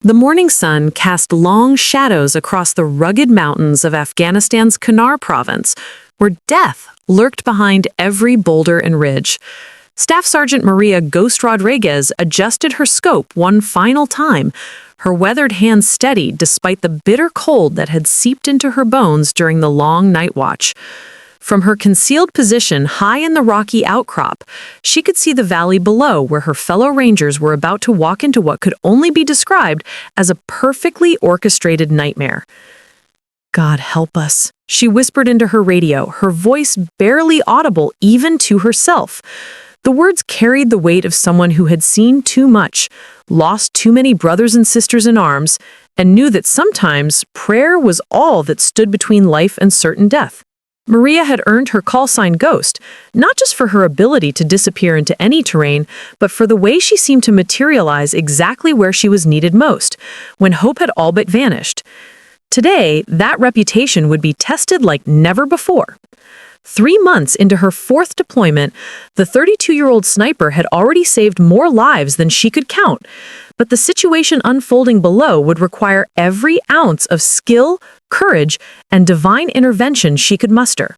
The morning sun cast long shadows across the rugged mountains of Afghanistan's Kunar province, where death lurked behind every boulder and ridge. Staff Sergeant Maria Ghost Rodriguez adjusted her scope one final time, her weathered hands steady despite the bitter cold that had seeped into her bones during the long night watch. From her concealed position high in the rocky outcrop, she could see the valley below where her fellow rangers were about to walk into what could only be described as a perfectly orchestrated nightmare. "God help us," she whispered into her radio, her voice barely audible even to herself. The words carried the weight of someone who had seen too much, lost too many brothers and sisters in arms, and knew that sometimes prayer was all that stood between life and certain death. Maria had earned her call sign Ghost, not just for her ability to disappear into any terrain, but for the way she seemed to materialize exactly where she was needed most, when hope had all but vanished. Today, that reputation would be tested like never before. 3 months into her 4th deployment, the 32-year-old sniper had already saved more lives than she could count, but the situation unfolding below would require every ounce of skill, courage, and divine intervention she could muster.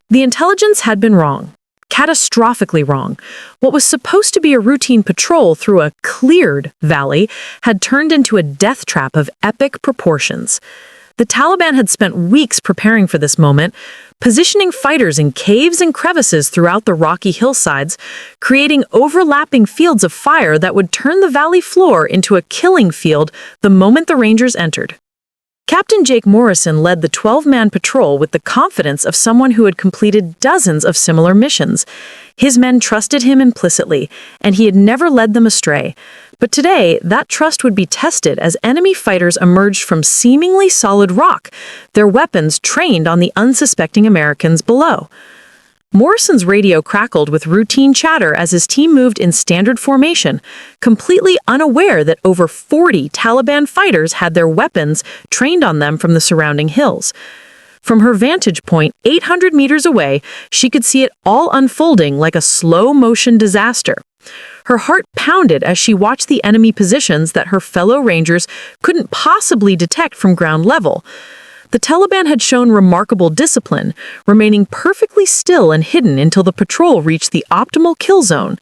The intelligence had been wrong, catastrophically wrong. What was supposed to be a routine patrol through a cleared valley had turned into a death trap of epic proportions. The Taliban had spent weeks preparing for this moment, positioning fighters in caves and crevices throughout the rocky hillsides, creating overlapping fields of fire that would turn the valley floor into a killing field the moment the Rangers entered. Captain Jake Morrison led the 12-man patrol with the confidence of someone who had completed dozens of similar missions. His men trusted him implicitly, and he had never led them astray. But today, that trust would be tested as enemy fighters emerged from seemingly solid rock, their weapons trained on the unsuspecting Americans below. Morrison's radio crackled with routine chatter as his team moved in standard formation, completely unaware that over 40 Taliban fighters had their weapons trained on them from the surrounding hills. From her vantage point, 800 meters away, she could see it all unfolding like a slow-motion disaster. Her heart pounded as she watched the enemy positions that her fellow Rangers couldn't possibly detect from ground level. The Taliban had shown remarkable discipline, remaining perfectly still and hidden until the patrol reached the optimal kill zone.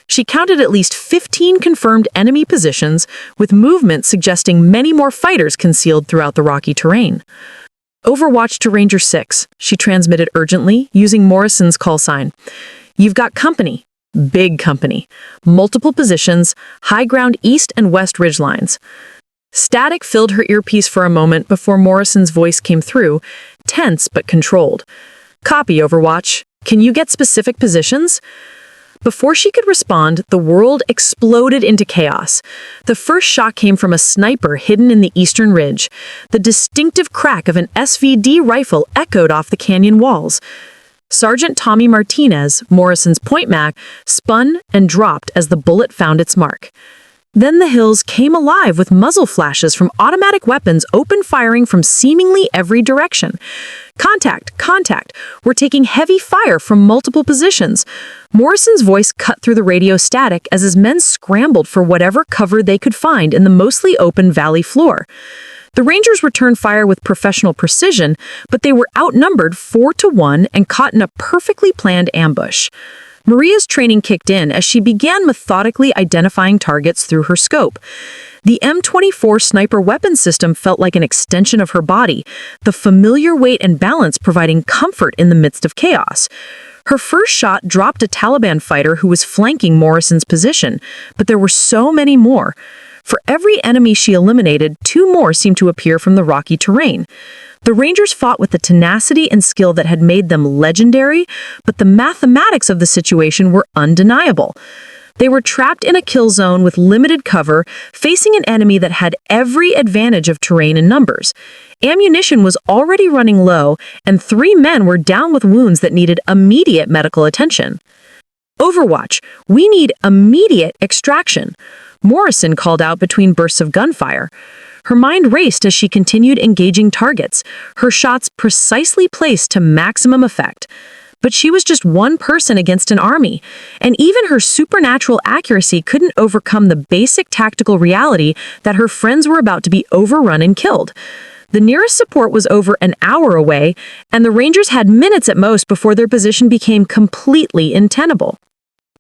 She counted at least 15 confirmed enemy positions, with movement suggesting many more fighters concealed throughout the rocky terrain. "Overwatch to Ranger 6, she transmitted urgently, using Morrison's call sign. "You've got company. Big company. Multiple positions, high ground east and west ridgelines." Static filled her earpiece for a moment before Morrison's voice came through, tense but controlled. "Copy, Overwatch. Can you get specific positions?" Before she could respond, the world exploded into chaos. The first shot came from a sniper hidden in the eastern ridge. The distinctive crack of an SVD rifle echoed off the canyon walls. Sergeant Tommy Martinez, Morrison's point mac, spun and dropped as the bullet found its mark. Then the hills came alive with muzzle flashes from automatic weapons open firing from seemingly every direction. "Contact! Contact! We're taking heavy fire from multiple positions." Morrison's voice cut through the radio static as his men scrambled for whatever cover they could find in the mostly open valley floor. The Rangers returned fire with professional precision, but they were outnumbered 4-1 and caught in a perfectly planned ambush. Maria's training kicked in as she began methodically identifying targets through her scope. The M24 sniper weapon system felt like an extension of her body, the familiar weight and balance providing comfort in the midst of chaos. Her first shot dropped a Taliban fighter who was flanking Morrison's position, but there were so many more. For every enemy she eliminated, 2 more seemed to appear from the rocky terrain. The Rangers fought with the tenacity and skill that had made them legendary, but the mathematics of the situation were undeniable. They were trapped in a kill zone with limited cover, facing an enemy that had every advantage of terrain and numbers. Ammunition was already running low, and 3 men were down with wounds that needed immediate medical attention. "Overwatch, we need immediate extraction," Morrison called out between bursts of gunfire. Her mind raced as she continued engaging targets, her shots precisely placed to maximum effect. But she was just one person against an army, and even her supernatural accuracy couldn't overcome the basic tactical reality that her friends were about to be overrun and killed. The nearest support was over an hour away, and the Rangers had minutes at most before their position became completely untenable.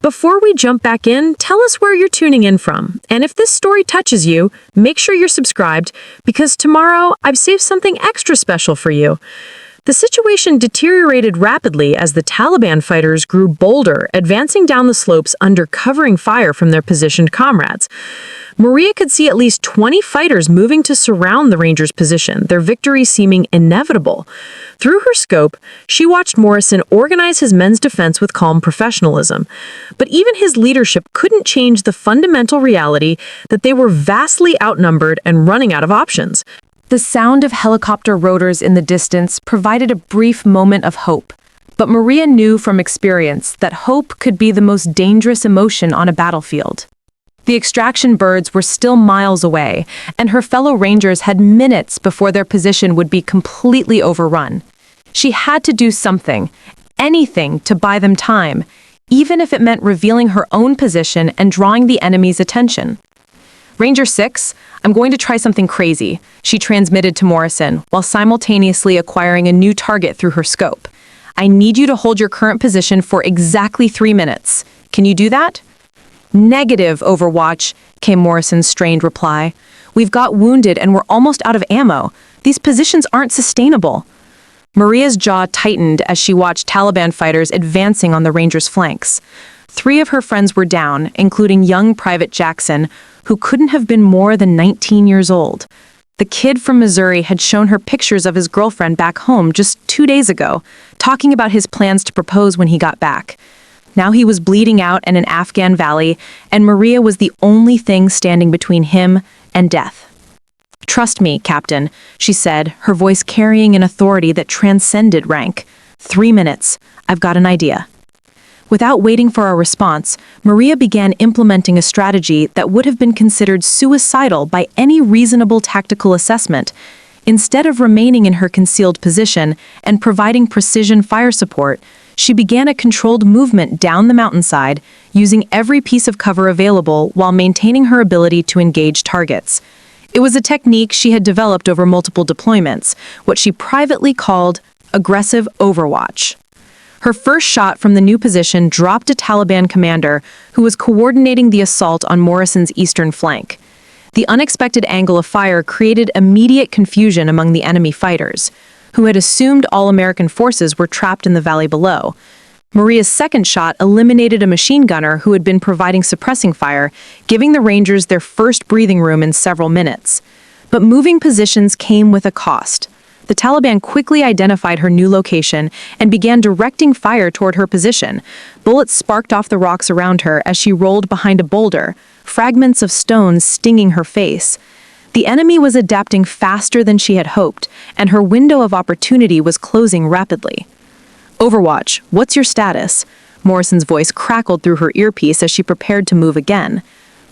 Before we jump back in, tell us where you're tuning in from, and if this story touches you, make sure you're subscribed, because tomorrow I've saved something extra special for you. The situation deteriorated rapidly as the Taliban fighters grew bolder, advancing down the slopes under covering fire from their positioned comrades. Maria could see at least 20 fighters moving to surround the Rangers' position, their victory seeming inevitable. Through her scope, she watched Morrison organize his men's defense with calm professionalism. But even his leadership couldn't change the fundamental reality that they were vastly outnumbered and running out of options. The sound of helicopter rotors in the distance provided a brief moment of hope. But Maria knew from experience that hope could be the most dangerous emotion on a battlefield. The extraction birds were still miles away, and her fellow Rangers had minutes before their position would be completely overrun. She had to do something, anything to buy them time, even if it meant revealing her own position and drawing the enemy's attention. Ranger 6, I'm going to try something crazy, she transmitted to Morrison, while simultaneously acquiring a new target through her scope. I need you to hold your current position for exactly 3 minutes. Can you do that? Negative, Overwatch, came Morrison's strained reply. We've got wounded and we're almost out of ammo. These positions aren't sustainable. Maria's jaw tightened as she watched Taliban fighters advancing on the Rangers' flanks. 3 of her friends were down, including young Private Jackson, who couldn't have been more than 19 years old. The kid from Missouri had shown her pictures of his girlfriend back home just 2 days ago, talking about his plans to propose when he got back. Now he was bleeding out in an Afghan valley, and Maria was the only thing standing between him and death. Trust me, Captain, she said, her voice carrying an authority that transcended rank. 3 minutes. I've got an idea. Without waiting for a response, Maria began implementing a strategy that would have been considered suicidal by any reasonable tactical assessment. Instead of remaining in her concealed position and providing precision fire support, she began a controlled movement down the mountainside, using every piece of cover available while maintaining her ability to engage targets. It was a technique she had developed over multiple deployments, what she privately called aggressive overwatch. Her first shot from the new position dropped a Taliban commander who was coordinating the assault on Morrison's eastern flank. The unexpected angle of fire created immediate confusion among the enemy fighters, who had assumed all American forces were trapped in the valley below. Maria's second shot eliminated a machine gunner who had been providing suppressing fire, giving the Rangers their first breathing room in several minutes. But moving positions came with a cost. The Taliban quickly identified her new location and began directing fire toward her position. Bullets sparked off the rocks around her as she rolled behind a boulder, fragments of stone stinging her face. The enemy was adapting faster than she had hoped, and her window of opportunity was closing rapidly. Overwatch, what's your status? Morrison's voice crackled through her earpiece as she prepared to move again.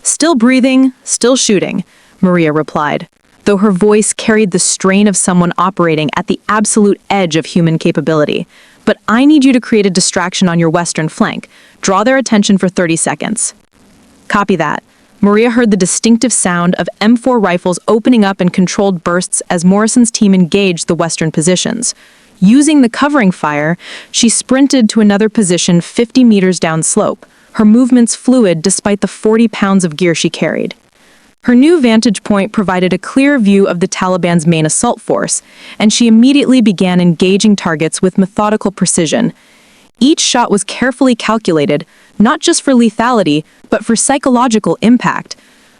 Still breathing, still shooting, Maria replied, though her voice carried the strain of someone operating at the absolute edge of human capability. But I need you to create a distraction on your western flank. Draw their attention for 30 seconds. Copy that. Maria heard the distinctive sound of M4 rifles opening up in controlled bursts as Morrison's team engaged the western positions. Using the covering fire, she sprinted to another position 50 meters downslope, her movements fluid despite the 40 pounds of gear she carried. Her new vantage point provided a clear view of the Taliban's main assault force, and she immediately began engaging targets with methodical precision. Each shot was carefully calculated, not just for lethality, but for psychological impact.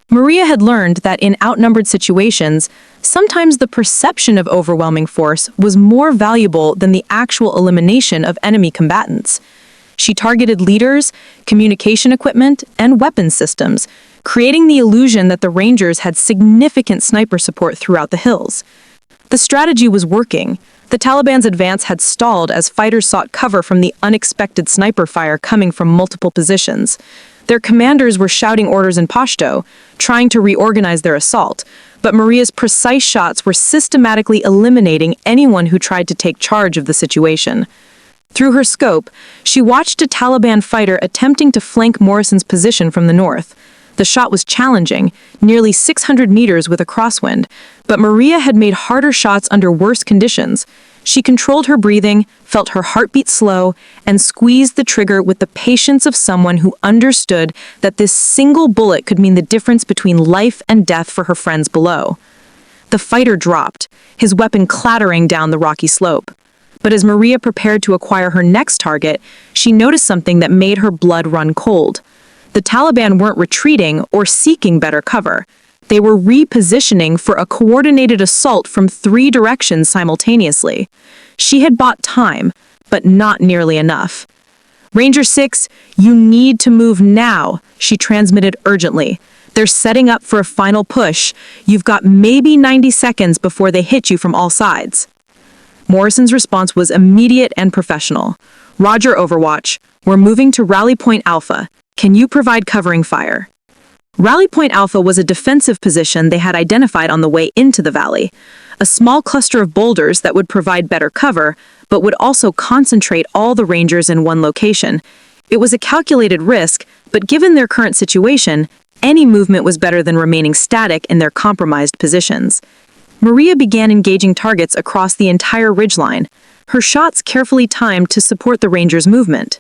Maria had learned that in outnumbered situations, sometimes the perception of overwhelming force was more valuable than the actual elimination of enemy combatants. She targeted leaders, communication equipment, and weapons systems, creating the illusion that the Rangers had significant sniper support throughout the hills. The strategy was working. The Taliban's advance had stalled as fighters sought cover from the unexpected sniper fire coming from multiple positions. Their commanders were shouting orders in Pashto, trying to reorganize their assault, but Maria's precise shots were systematically eliminating anyone who tried to take charge of the situation. Through her scope, she watched a Taliban fighter attempting to flank Morrison's position from the north. The shot was challenging, nearly 600 meters with a crosswind, but Maria had made harder shots under worse conditions. She controlled her breathing, felt her heartbeat slow, and squeezed the trigger with the patience of someone who understood that this single bullet could mean the difference between life and death for her friends below. The fighter dropped, his weapon clattering down the rocky slope. But as Maria prepared to acquire her next target, she noticed something that made her blood run cold. The Taliban weren't retreating or seeking better cover. They were repositioning for a coordinated assault from 3 directions simultaneously. She had bought time, but not nearly enough. "Ranger 6, you need to move now," she transmitted urgently. "They're setting up for a final push. You've got maybe 90 seconds before they hit you from all sides." Morrison's response was immediate and professional. "Roger, Overwatch. We're moving to Rally Point Alpha. Can you provide covering fire?" Rally Point Alpha was a defensive position they had identified on the way into the valley. A small cluster of boulders that would provide better cover, but would also concentrate all the Rangers in one location. It was a calculated risk, but given their current situation, any movement was better than remaining static in their compromised positions. Maria began engaging targets across the entire ridgeline, her shots carefully timed to support the Rangers' movement.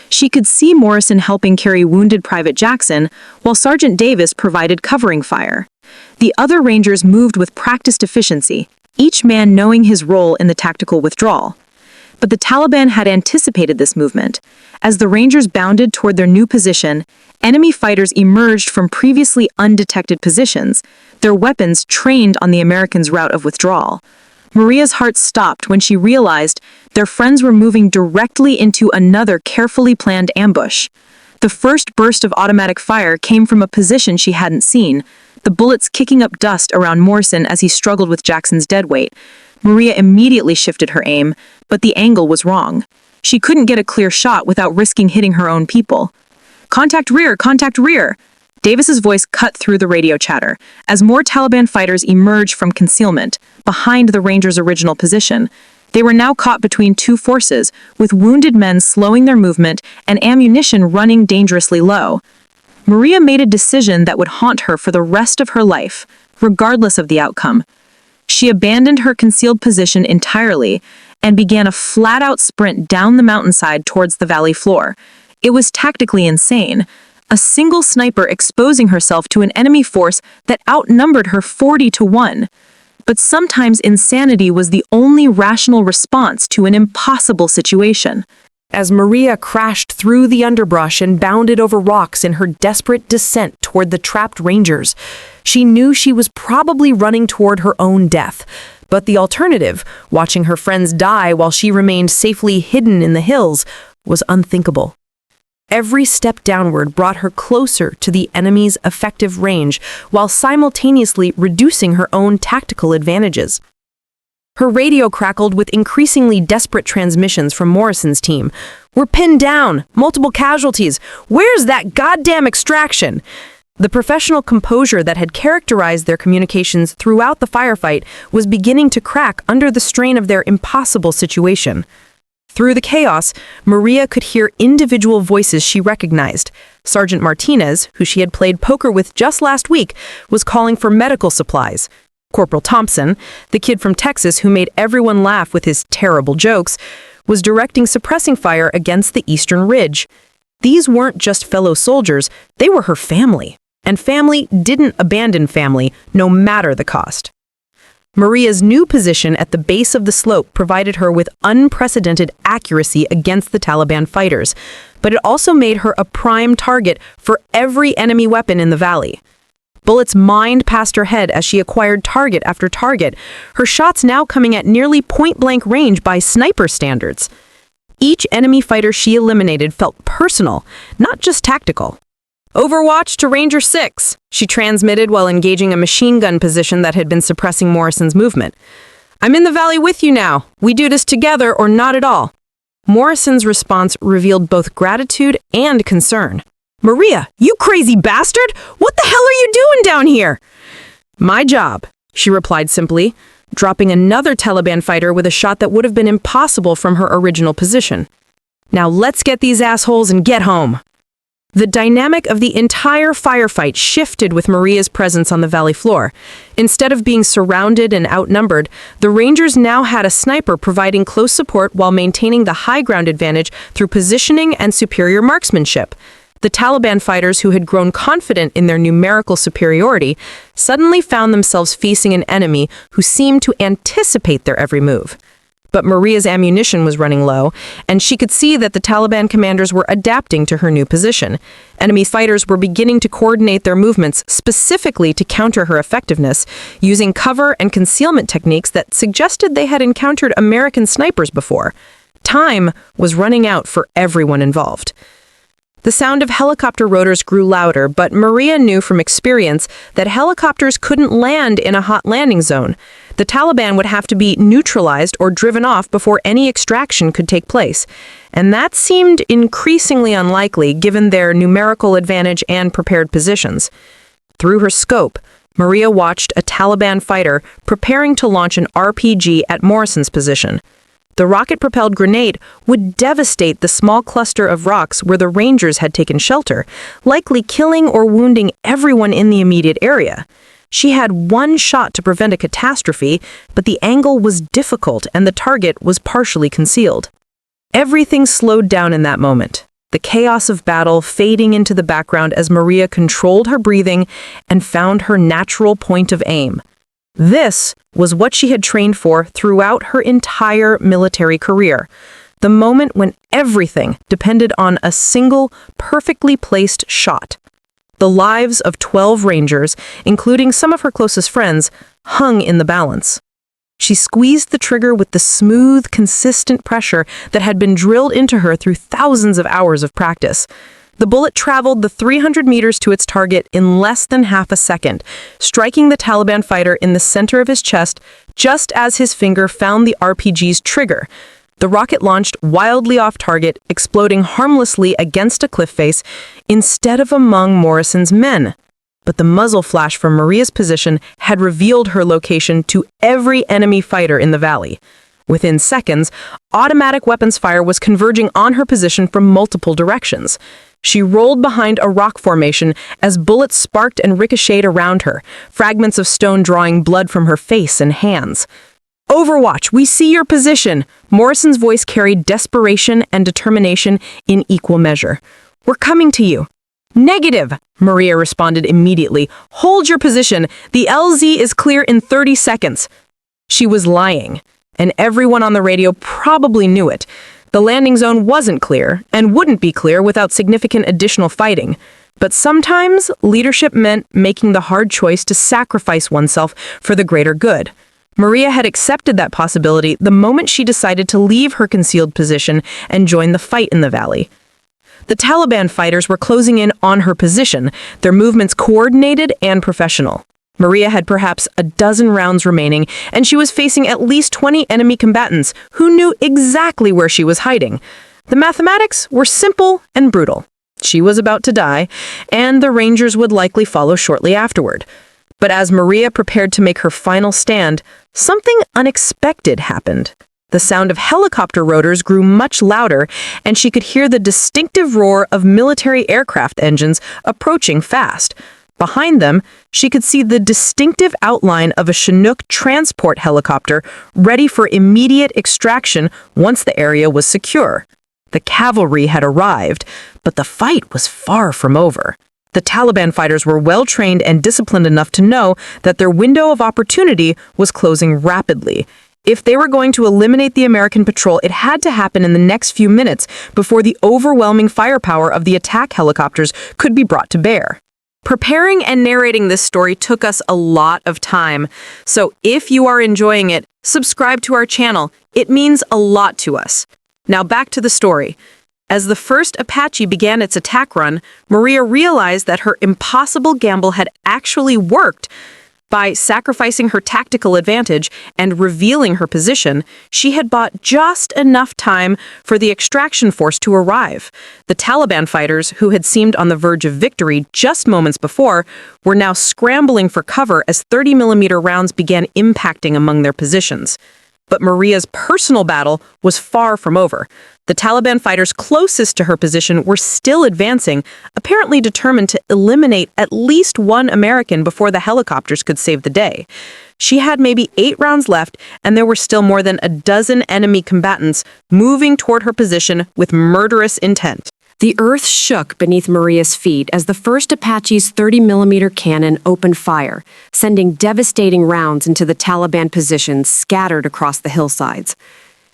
She could see Morrison helping carry wounded Private Jackson, while Sergeant Davis provided covering fire. The other Rangers moved with practiced efficiency, each man knowing his role in the tactical withdrawal. But the Taliban had anticipated this movement. As the Rangers bounded toward their new position, enemy fighters emerged from previously undetected positions, their weapons trained on the Americans' route of withdrawal. Maria's heart stopped when she realized their friends were moving directly into another carefully planned ambush. The first burst of automatic fire came from a position she hadn't seen, the bullets kicking up dust around Morrison as he struggled with Jackson's deadweight. Maria immediately shifted her aim, but the angle was wrong. She couldn't get a clear shot without risking hitting her own people. Contact rear! Contact rear!" Davis's voice cut through the radio chatter as more Taliban fighters emerged from concealment, behind the Rangers' original position. They were now caught between 2 forces, with wounded men slowing their movement and ammunition running dangerously low. Maria made a decision that would haunt her for the rest of her life, regardless of the outcome. She abandoned her concealed position entirely and began a flat-out sprint down the mountainside towards the valley floor. It was tactically insane. A single sniper exposing herself to an enemy force that outnumbered her 40-1. But sometimes insanity was the only rational response to an impossible situation. As Maria crashed through the underbrush and bounded over rocks in her desperate descent toward the trapped Rangers, she knew she was probably running toward her own death. But the alternative, watching her friends die while she remained safely hidden in the hills, was unthinkable. Every step downward brought her closer to the enemy's effective range, while simultaneously reducing her own tactical advantages. Her radio crackled with increasingly desperate transmissions from Morrison's team. "We're pinned down! Multiple casualties! Where's that goddamn extraction?" The professional composure that had characterized their communications throughout the firefight was beginning to crack under the strain of their impossible situation. Through the chaos, Maria could hear individual voices she recognized. Sergeant Martinez, who she had played poker with just last week, was calling for medical supplies. Corporal Thompson, the kid from Texas who made everyone laugh with his terrible jokes, was directing suppressing fire against the eastern ridge. These weren't just fellow soldiers, they were her family. And family didn't abandon family, no matter the cost. Maria's new position at the base of the slope provided her with unprecedented accuracy against the Taliban fighters, but it also made her a prime target for every enemy weapon in the valley. Bullets mined past her head as she acquired target after target, her shots now coming at nearly point-blank range by sniper standards. Each enemy fighter she eliminated felt personal, not just tactical. "Overwatch to Ranger 6, she transmitted while engaging a machine gun position that had been suppressing Morrison's movement. "I'm in the valley with you now. We do this together or not at all." Morrison's response revealed both gratitude and concern. "Maria, you crazy bastard! What the hell are you doing down here?" "My job," she replied simply. dropping another Taliban fighter with a shot that would have been impossible from her original position. "Now let's get these assholes and get home." The dynamic of the entire firefight shifted with Maria's presence on the valley floor. Instead of being surrounded and outnumbered, the Rangers now had a sniper providing close support while maintaining the high ground advantage through positioning and superior marksmanship. The Taliban fighters, who had grown confident in their numerical superiority, suddenly found themselves facing an enemy who seemed to anticipate their every move. But Maria's ammunition was running low, and she could see that the Taliban commanders were adapting to her new position. Enemy fighters were beginning to coordinate their movements specifically to counter her effectiveness, using cover and concealment techniques that suggested they had encountered American snipers before. Time was running out for everyone involved. The sound of helicopter rotors grew louder, but Maria knew from experience that helicopters couldn't land in a hot landing zone. The Taliban would have to be neutralized or driven off before any extraction could take place, and that seemed increasingly unlikely given their numerical advantage and prepared positions. Through her scope, Maria watched a Taliban fighter preparing to launch an RPG at Morrison's position. The rocket-propelled grenade would devastate the small cluster of rocks where the Rangers had taken shelter, likely killing or wounding everyone in the immediate area. She had one shot to prevent a catastrophe, but the angle was difficult and the target was partially concealed. Everything slowed down in that moment, the chaos of battle fading into the background as Maria controlled her breathing and found her natural point of aim. This was what she had trained for throughout her entire military career, the moment when everything depended on a single, perfectly placed shot. The lives of 12 Rangers, including some of her closest friends, hung in the balance. She squeezed the trigger with the smooth, consistent pressure that had been drilled into her through thousands of hours of practice. The bullet traveled the 300 meters to its target in less than half a second, striking the Taliban fighter in the center of his chest just as his finger found the RPG's trigger. The rocket launched wildly off target, exploding harmlessly against a cliff face instead of among Morrison's men. But the muzzle flash from Maria's position had revealed her location to every enemy fighter in the valley. Within seconds, automatic weapons fire was converging on her position from multiple directions. She rolled behind a rock formation as bullets sparked and ricocheted around her, fragments of stone drawing blood from her face and hands. "Overwatch, we see your position!" Morrison's voice carried desperation and determination in equal measure. "We're coming to you." "Negative," Maria responded immediately. "Hold your position. The LZ is clear in 30 seconds. She was lying, and everyone on the radio probably knew it. The landing zone wasn't clear, and wouldn't be clear without significant additional fighting. But sometimes leadership meant making the hard choice to sacrifice oneself for the greater good. Maria had accepted that possibility the moment she decided to leave her concealed position and join the fight in the valley. The Taliban fighters were closing in on her position, their movements coordinated and professional. Maria had perhaps a dozen rounds remaining, and she was facing at least 20 enemy combatants who knew exactly where she was hiding. The mathematics were simple and brutal. She was about to die, and the Rangers would likely follow shortly afterward. But as Maria prepared to make her final stand, something unexpected happened. The sound of helicopter rotors grew much louder, and she could hear the distinctive roar of military aircraft engines approaching fast. Behind them, she could see the distinctive outline of a Chinook transport helicopter ready for immediate extraction once the area was secure. The cavalry had arrived, but the fight was far from over. The Taliban fighters were well-trained and disciplined enough to know that their window of opportunity was closing rapidly. If they were going to eliminate the American patrol, it had to happen in the next few minutes before the overwhelming firepower of the attack helicopters could be brought to bear. Preparing and narrating this story took us a lot of time, so if you are enjoying it, subscribe to our channel. It means a lot to us. Now back to the story. As the first Apache began its attack run, Maria realized that her impossible gamble had actually worked. By sacrificing her tactical advantage and revealing her position, she had bought just enough time for the extraction force to arrive. The Taliban fighters, who had seemed on the verge of victory just moments before, were now scrambling for cover as 30mm rounds began impacting among their positions. But Maria's personal battle was far from over. The Taliban fighters closest to her position were still advancing, apparently determined to eliminate at least one American before the helicopters could save the day. She had maybe 8 rounds left, and there were still more than a dozen enemy combatants moving toward her position with murderous intent. The earth shook beneath Maria's feet as the first Apache's 30mm cannon opened fire, sending devastating rounds into the Taliban positions scattered across the hillsides.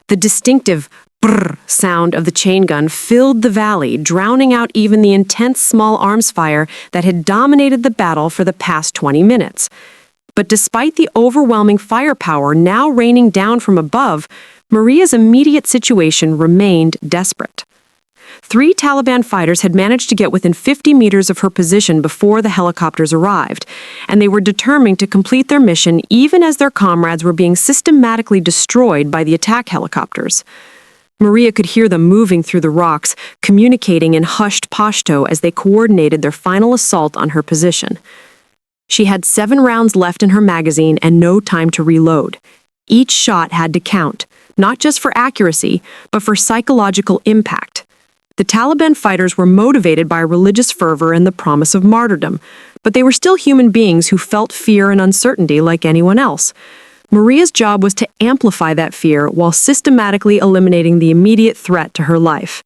The distinctive brrr sound of the chain gun filled the valley, drowning out even the intense small arms fire that had dominated the battle for the past 20 minutes. But despite the overwhelming firepower now raining down from above, Maria's immediate situation remained desperate. 3 Taliban fighters had managed to get within 50 meters of her position before the helicopters arrived, and they were determined to complete their mission even as their comrades were being systematically destroyed by the attack helicopters. Maria could hear them moving through the rocks, communicating in hushed Pashto as they coordinated their final assault on her position. She had 7 rounds left in her magazine and no time to reload. Each shot had to count, not just for accuracy, but for psychological impact. The Taliban fighters were motivated by religious fervor and the promise of martyrdom, but they were still human beings who felt fear and uncertainty like anyone else. Maria's job was to amplify that fear while systematically eliminating the immediate threat to her life.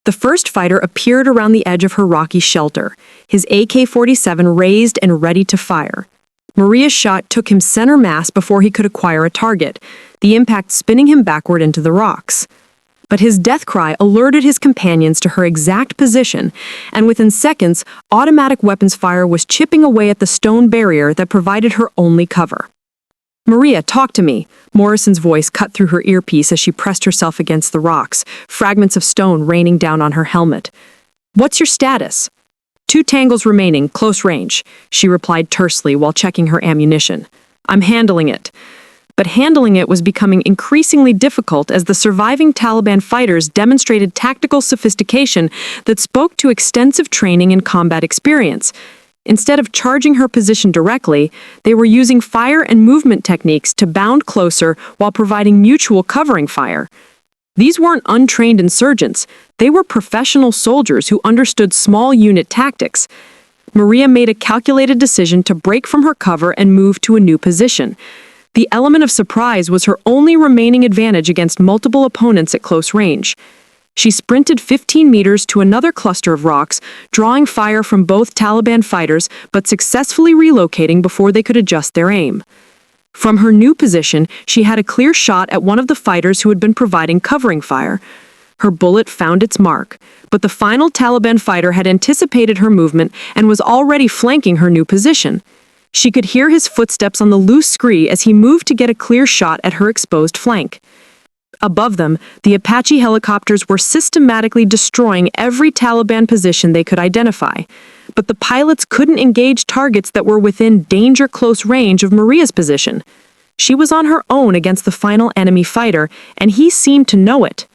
The first fighter appeared around the edge of her rocky shelter, his AK-47 raised and ready to fire. Maria's shot took him center mass before he could acquire a target, the impact spinning him backward into the rocks. But his death cry alerted his companions to her exact position, and within seconds, automatic weapons fire was chipping away at the stone barrier that provided her only cover. "Maria, talk to me," Morrison's voice cut through her earpiece as she pressed herself against the rocks, fragments of stone raining down on her helmet. "What's your status?" "2 tangles remaining, close range," she replied tersely while checking her ammunition. "I'm handling it." But handling it was becoming increasingly difficult as the surviving Taliban fighters demonstrated tactical sophistication that spoke to extensive training and combat experience. Instead of charging her position directly, they were using fire and movement techniques to bound closer while providing mutual covering fire. These weren't untrained insurgents, they were professional soldiers who understood small unit tactics. Maria made a calculated decision to break from her cover and move to a new position. The element of surprise was her only remaining advantage against multiple opponents at close range. She sprinted 15 meters to another cluster of rocks, drawing fire from both Taliban fighters but successfully relocating before they could adjust their aim. From her new position, she had a clear shot at one of the fighters who had been providing covering fire. Her bullet found its mark, but the final Taliban fighter had anticipated her movement and was already flanking her new position. She could hear his footsteps on the loose scree as he moved to get a clear shot at her exposed flank. Above them, the Apache helicopters were systematically destroying every Taliban position they could identify. But the pilots couldn't engage targets that were within danger-close range of Maria's position. She was on her own against the final enemy fighter, and he seemed to know it.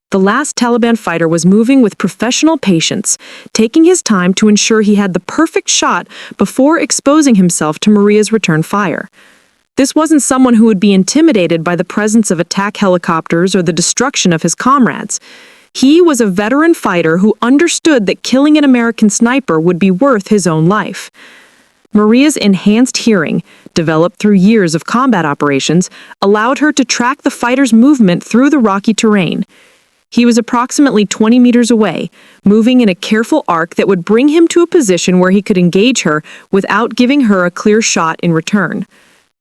The last Taliban fighter was moving with professional patience, taking his time to ensure he had the perfect shot before exposing himself to Maria's return fire. This wasn't someone who would be intimidated by the presence of attack helicopters or the destruction of his comrades. He was a veteran fighter who understood that killing an American sniper would be worth his own life. Maria's enhanced hearing, developed through years of combat operations, allowed her to track the fighter's movement through the rocky terrain. He was approximately 20 meters away, moving in a careful arc that would bring him to a position where he could engage her without giving her a clear shot in return.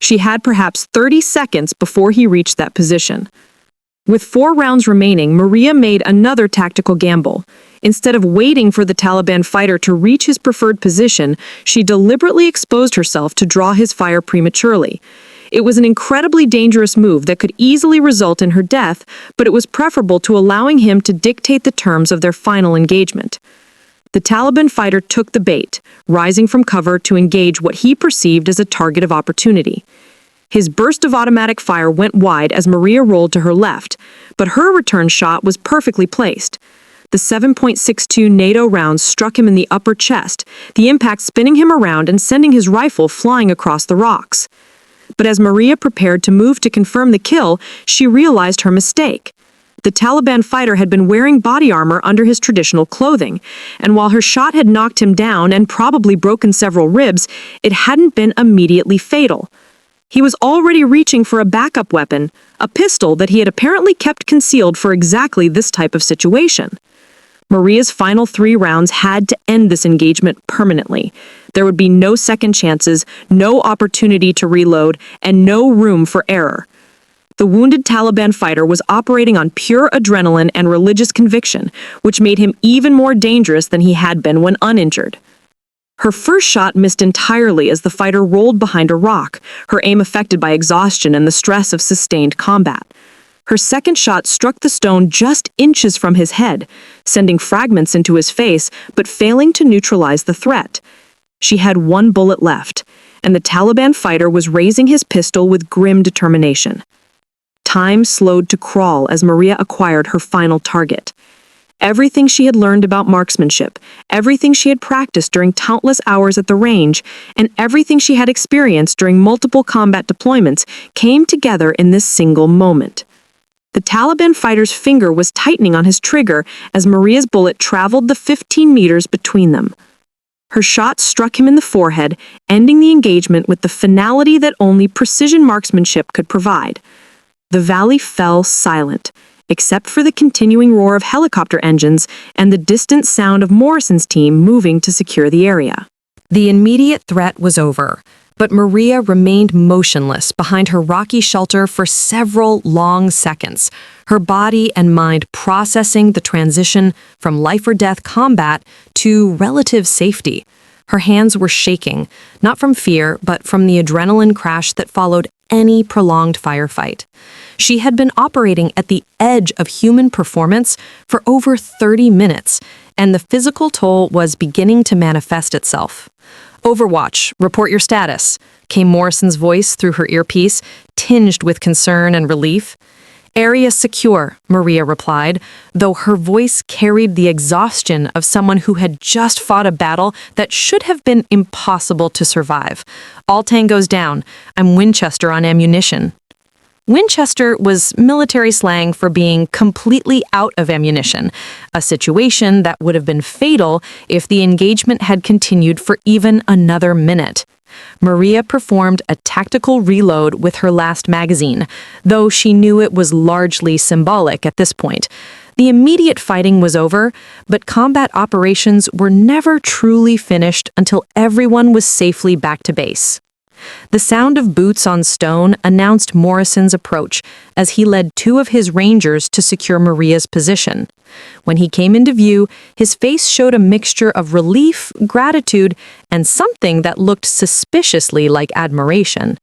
She had perhaps 30 seconds before he reached that position. With 4 rounds remaining, Maria made another tactical gamble. Instead of waiting for the Taliban fighter to reach his preferred position, she deliberately exposed herself to draw his fire prematurely. It was an incredibly dangerous move that could easily result in her death, but it was preferable to allowing him to dictate the terms of their final engagement. The Taliban fighter took the bait, rising from cover to engage what he perceived as a target of opportunity. His burst of automatic fire went wide as Maria rolled to her left, but her return shot was perfectly placed. The 7.62 NATO round struck him in the upper chest, the impact spinning him around and sending his rifle flying across the rocks. But as Maria prepared to move to confirm the kill, she realized her mistake. The Taliban fighter had been wearing body armor under his traditional clothing, and while her shot had knocked him down and probably broken several ribs, it hadn't been immediately fatal. He was already reaching for a backup weapon, a pistol that he had apparently kept concealed for exactly this type of situation. Maria's final 3 rounds had to end this engagement permanently. There would be no second chances, no opportunity to reload, and no room for error. The wounded Taliban fighter was operating on pure adrenaline and religious conviction, which made him even more dangerous than he had been when uninjured. Her first shot missed entirely as the fighter rolled behind a rock, her aim affected by exhaustion and the stress of sustained combat. Her second shot struck the stone just inches from his head, sending fragments into his face, but failing to neutralize the threat. She had 1 bullet left, and the Taliban fighter was raising his pistol with grim determination. Time slowed to crawl as Maria acquired her final target. Everything she had learned about marksmanship, everything she had practiced during countless hours at the range, and everything she had experienced during multiple combat deployments came together in this single moment. The Taliban fighter's finger was tightening on his trigger as Maria's bullet traveled the 15 meters between them. Her shot struck him in the forehead, ending the engagement with the finality that only precision marksmanship could provide. The valley fell silent, except for the continuing roar of helicopter engines and the distant sound of Morrison's team moving to secure the area. The immediate threat was over, but Maria remained motionless behind her rocky shelter for several long seconds, her body and mind processing the transition from life-or-death combat to relative safety. Her hands were shaking, not from fear, but from the adrenaline crash that followed any prolonged firefight. She had been operating at the edge of human performance for over 30 minutes, and the physical toll was beginning to manifest itself. "Overwatch, report your status," came Morrison's voice through her earpiece, tinged with concern and relief. "Area secure," Maria replied, though her voice carried the exhaustion of someone who had just fought a battle that should have been impossible to survive. "All tangos down. I'm Winchester on ammunition." Winchester was military slang for being completely out of ammunition, a situation that would have been fatal if the engagement had continued for even another minute. Maria performed a tactical reload with her last magazine, though she knew it was largely symbolic at this point. The immediate fighting was over, but combat operations were never truly finished until everyone was safely back to base. The sound of boots on stone announced Morrison's approach as he led 2 of his rangers to secure Maria's position. When he came into view, his face showed a mixture of relief, gratitude, and something that looked suspiciously like admiration.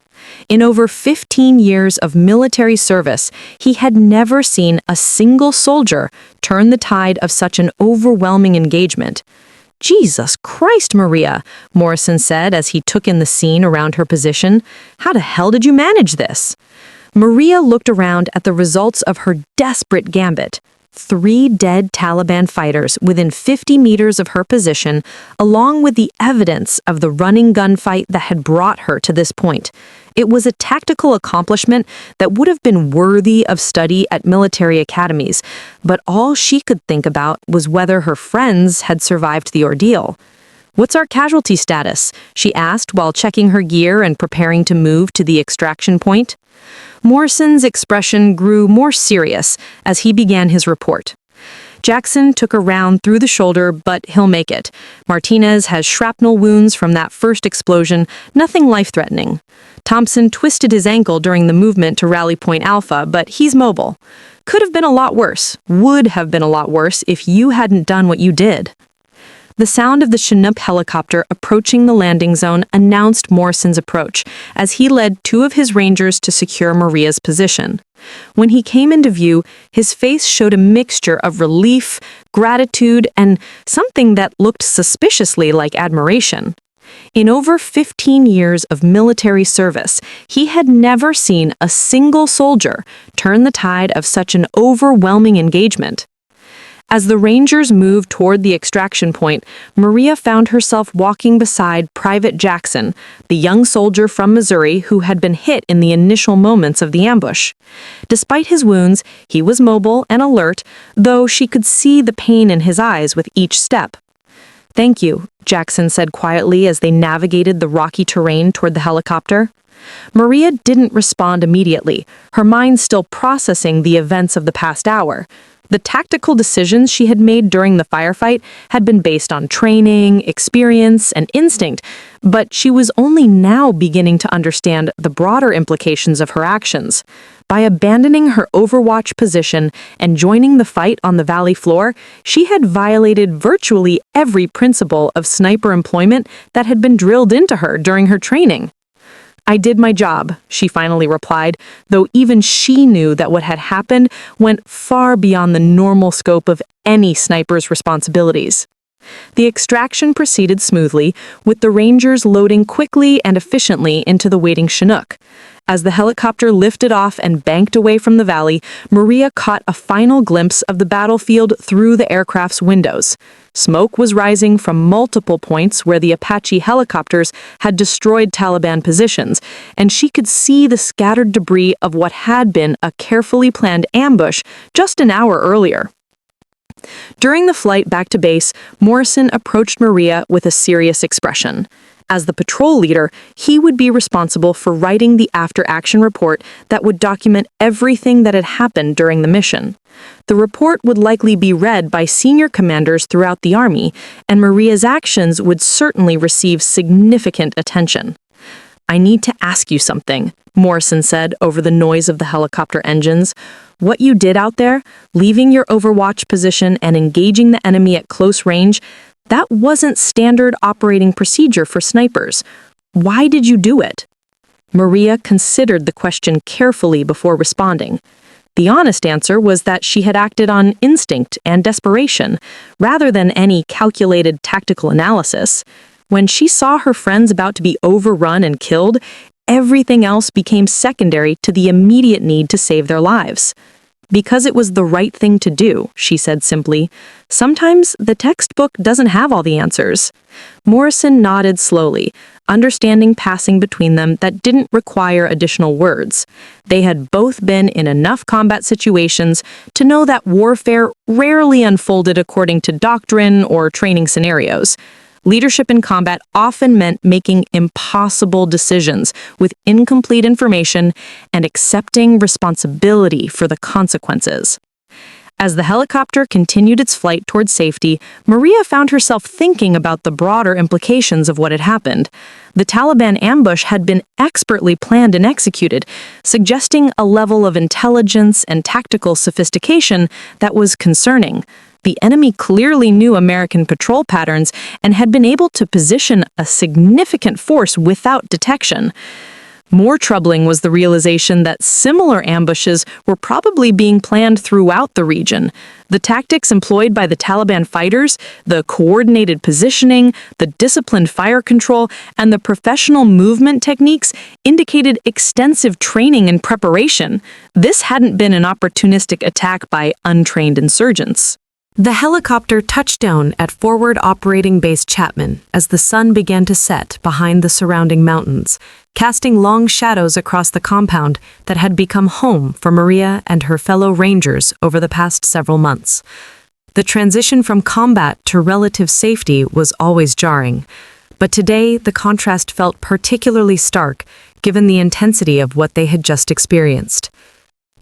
In over 15 years of military service, he had never seen a single soldier turn the tide of such an overwhelming engagement. "Jesus Christ, Maria," Morrison said as he took in the scene around her position. "How the hell did you manage this?" Maria looked around at the results of her desperate gambit. 3 dead Taliban fighters within 50 meters of her position, along with the evidence of the running gunfight that had brought her to this point. It was a tactical accomplishment that would have been worthy of study at military academies, but all she could think about was whether her friends had survived the ordeal. "What's our casualty status?" she asked while checking her gear and preparing to move to the extraction point. Morrison's expression grew more serious as he began his report. "Jackson took a round through the shoulder, but he'll make it. Martinez has shrapnel wounds from that first explosion, nothing life-threatening. Thompson twisted his ankle during the movement to Rally Point Alpha, but he's mobile. Could have been a lot worse, would have been a lot worse if you hadn't done what you did." The sound of the Chinook helicopter approaching the landing zone announced Morrison's approach, as he led two of his rangers to secure Maria's position. When he came into view, his face showed a mixture of relief, gratitude, and something that looked suspiciously like admiration. In over 15 years of military service, he had never seen a single soldier turn the tide of such an overwhelming engagement. As the Rangers moved toward the extraction point, Maria found herself walking beside Private Jackson, the young soldier from Missouri who had been hit in the initial moments of the ambush. Despite his wounds, he was mobile and alert, though she could see the pain in his eyes with each step. "Thank you," Jackson said quietly as they navigated the rocky terrain toward the helicopter. Maria didn't respond immediately, her mind still processing the events of the past hour. The tactical decisions she had made during the firefight had been based on training, experience, and instinct, but she was only now beginning to understand the broader implications of her actions. By abandoning her overwatch position and joining the fight on the valley floor, she had violated virtually every principle of sniper employment that had been drilled into her during her training. "I did my job," she finally replied, though even she knew that what had happened went far beyond the normal scope of any sniper's responsibilities. The extraction proceeded smoothly, with the Rangers loading quickly and efficiently into the waiting Chinook. As the helicopter lifted off and banked away from the valley, Maria caught a final glimpse of the battlefield through the aircraft's windows. Smoke was rising from multiple points where the Apache helicopters had destroyed Taliban positions, and she could see the scattered debris of what had been a carefully planned ambush just an hour earlier. During the flight back to base, Morrison approached Maria with a serious expression. As the patrol leader, he would be responsible for writing the after-action report that would document everything that had happened during the mission. The report would likely be read by senior commanders throughout the Army, and Maria's actions would certainly receive significant attention. "I need to ask you something," Morrison said over the noise of the helicopter engines. "What you did out there, leaving your overwatch position and engaging the enemy at close range, that wasn't standard operating procedure for snipers. Why did you do it?" Maria considered the question carefully before responding. The honest answer was that she had acted on instinct and desperation, rather than any calculated tactical analysis. When she saw her friends about to be overrun and killed, everything else became secondary to the immediate need to save their lives. "Because it was the right thing to do," she said simply. "Sometimes the textbook doesn't have all the answers." Morrison nodded slowly, understanding passing between them that didn't require additional words. They had both been in enough combat situations to know that warfare rarely unfolded according to doctrine or training scenarios. Leadership in combat often meant making impossible decisions with incomplete information and accepting responsibility for the consequences. As the helicopter continued its flight toward safety, Maria found herself thinking about the broader implications of what had happened. The Taliban ambush had been expertly planned and executed, suggesting a level of intelligence and tactical sophistication that was concerning. The enemy clearly knew American patrol patterns and had been able to position a significant force without detection. More troubling was the realization that similar ambushes were probably being planned throughout the region. The tactics employed by the Taliban fighters, the coordinated positioning, the disciplined fire control, and the professional movement techniques indicated extensive training and preparation. This hadn't been an opportunistic attack by untrained insurgents. The helicopter touched down at Forward Operating Base Chapman as the sun began to set behind the surrounding mountains, casting long shadows across the compound that had become home for Maria and her fellow Rangers over the past several months. The transition from combat to relative safety was always jarring, but today the contrast felt particularly stark given the intensity of what they had just experienced.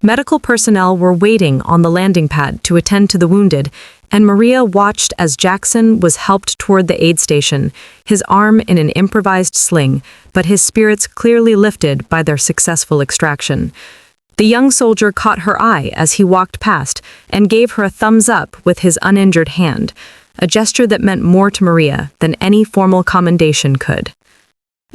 Medical personnel were waiting on the landing pad to attend to the wounded, and Maria watched as Jackson was helped toward the aid station, his arm in an improvised sling, but his spirits clearly lifted by their successful extraction. The young soldier caught her eye as he walked past and gave her a thumbs up with his uninjured hand. a gesture that meant more to Maria than any formal commendation could.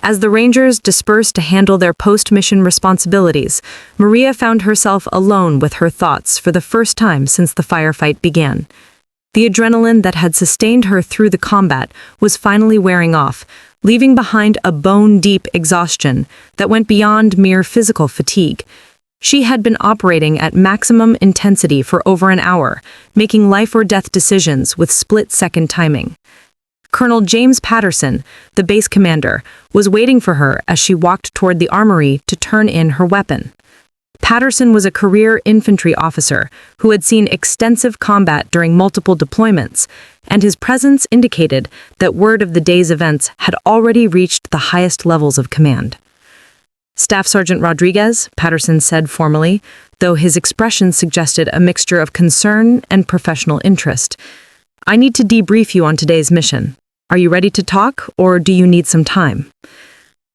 As the Rangers dispersed to handle their post-mission responsibilities, Maria found herself alone with her thoughts for the first time since the firefight began. The adrenaline that had sustained her through the combat was finally wearing off, leaving behind a bone-deep exhaustion that went beyond mere physical fatigue. She had been operating at maximum intensity for over an hour, making life-or-death decisions with split-second timing. Colonel James Patterson, the base commander, was waiting for her as she walked toward the armory to turn in her weapon. Patterson was a career infantry officer who had seen extensive combat during multiple deployments, and his presence indicated that word of the day's events had already reached the highest levels of command. "Staff Sergeant Rodriguez," Patterson said formally, though his expression suggested a mixture of concern and professional interest. "I need to debrief you on today's mission. Are you ready to talk, or do you need some time?"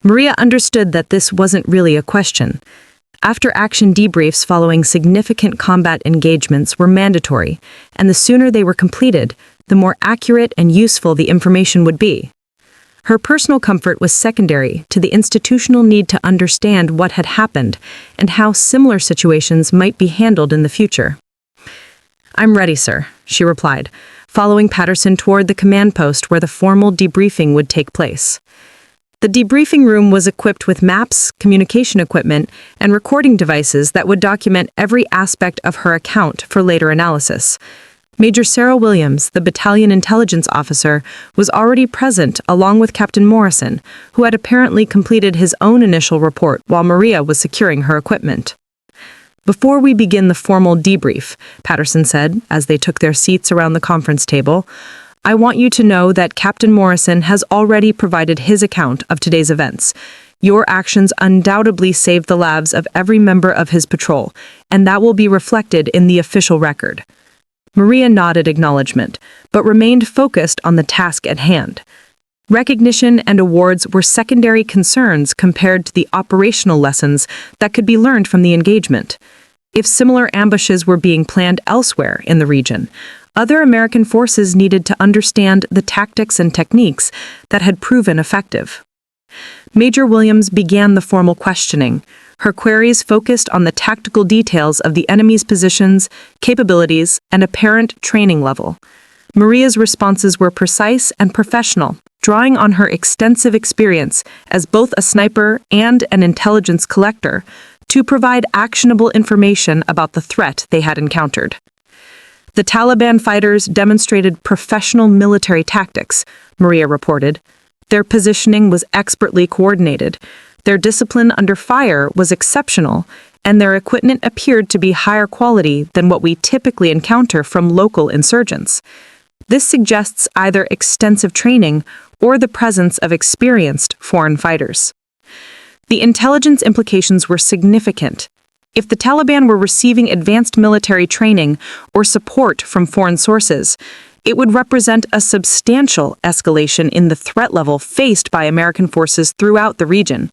Maria understood that this wasn't really a question. After-action debriefs following significant combat engagements were mandatory, and the sooner they were completed, the more accurate and useful the information would be. Her personal comfort was secondary to the institutional need to understand what had happened and how similar situations might be handled in the future. "I'm ready, sir," she replied, following Patterson toward the command post where the formal debriefing would take place. The debriefing room was equipped with maps, communication equipment, and recording devices that would document every aspect of her account for later analysis. Major Sarah Williams, the battalion intelligence officer, was already present along with Captain Morrison, who had apparently completed his own initial report while Maria was securing her equipment. "Before we begin the formal debrief," Patterson said as they took their seats around the conference table, "I want you to know that Captain Morrison has already provided his account of today's events. Your actions undoubtedly saved the lives of every member of his patrol, and that will be reflected in the official record." Maria nodded acknowledgement, but remained focused on the task at hand. Recognition and awards were secondary concerns compared to the operational lessons that could be learned from the engagement. If similar ambushes were being planned elsewhere in the region, other American forces needed to understand the tactics and techniques that had proven effective. Major Williams began the formal questioning. Her queries focused on the tactical details of the enemy's positions, capabilities, and apparent training level. Maria's responses were precise and professional, drawing on her extensive experience as both a sniper and an intelligence collector to provide actionable information about the threat they had encountered. "The Taliban fighters demonstrated professional military tactics," Maria reported. "Their positioning was expertly coordinated. Their discipline under fire was exceptional, and their equipment appeared to be higher quality than what we typically encounter from local insurgents. This suggests either extensive training or the presence of experienced foreign fighters." The intelligence implications were significant. If the Taliban were receiving advanced military training or support from foreign sources, it would represent a substantial escalation in the threat level faced by American forces throughout the region.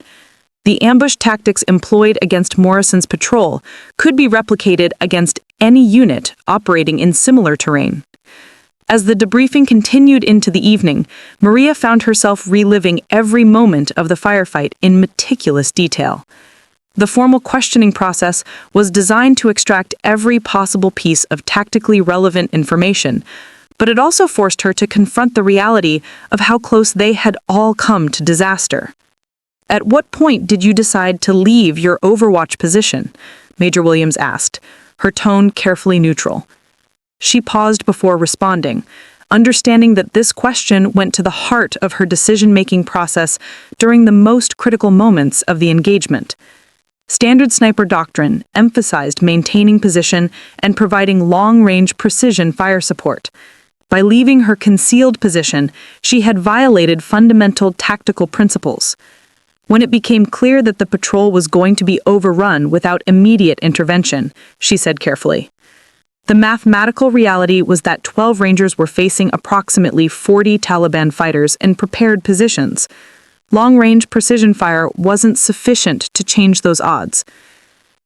The ambush tactics employed against Morrison's patrol could be replicated against any unit operating in similar terrain. As the debriefing continued into the evening, Maria found herself reliving every moment of the firefight in meticulous detail. The formal questioning process was designed to extract every possible piece of tactically relevant information, but it also forced her to confront the reality of how close they had all come to disaster. "At what point did you decide to leave your overwatch position?" Major Williams asked, her tone carefully neutral. She paused before responding, understanding that this question went to the heart of her decision-making process during the most critical moments of the engagement. Standard sniper doctrine emphasized maintaining position and providing long-range precision fire support. By leaving her concealed position, she had violated fundamental tactical principles. When it became clear that the patrol was going to be overrun without immediate intervention, she said carefully, "The mathematical reality was that 12 Rangers were facing approximately 40 Taliban fighters in prepared positions. Long-range precision fire wasn't sufficient to change those odds."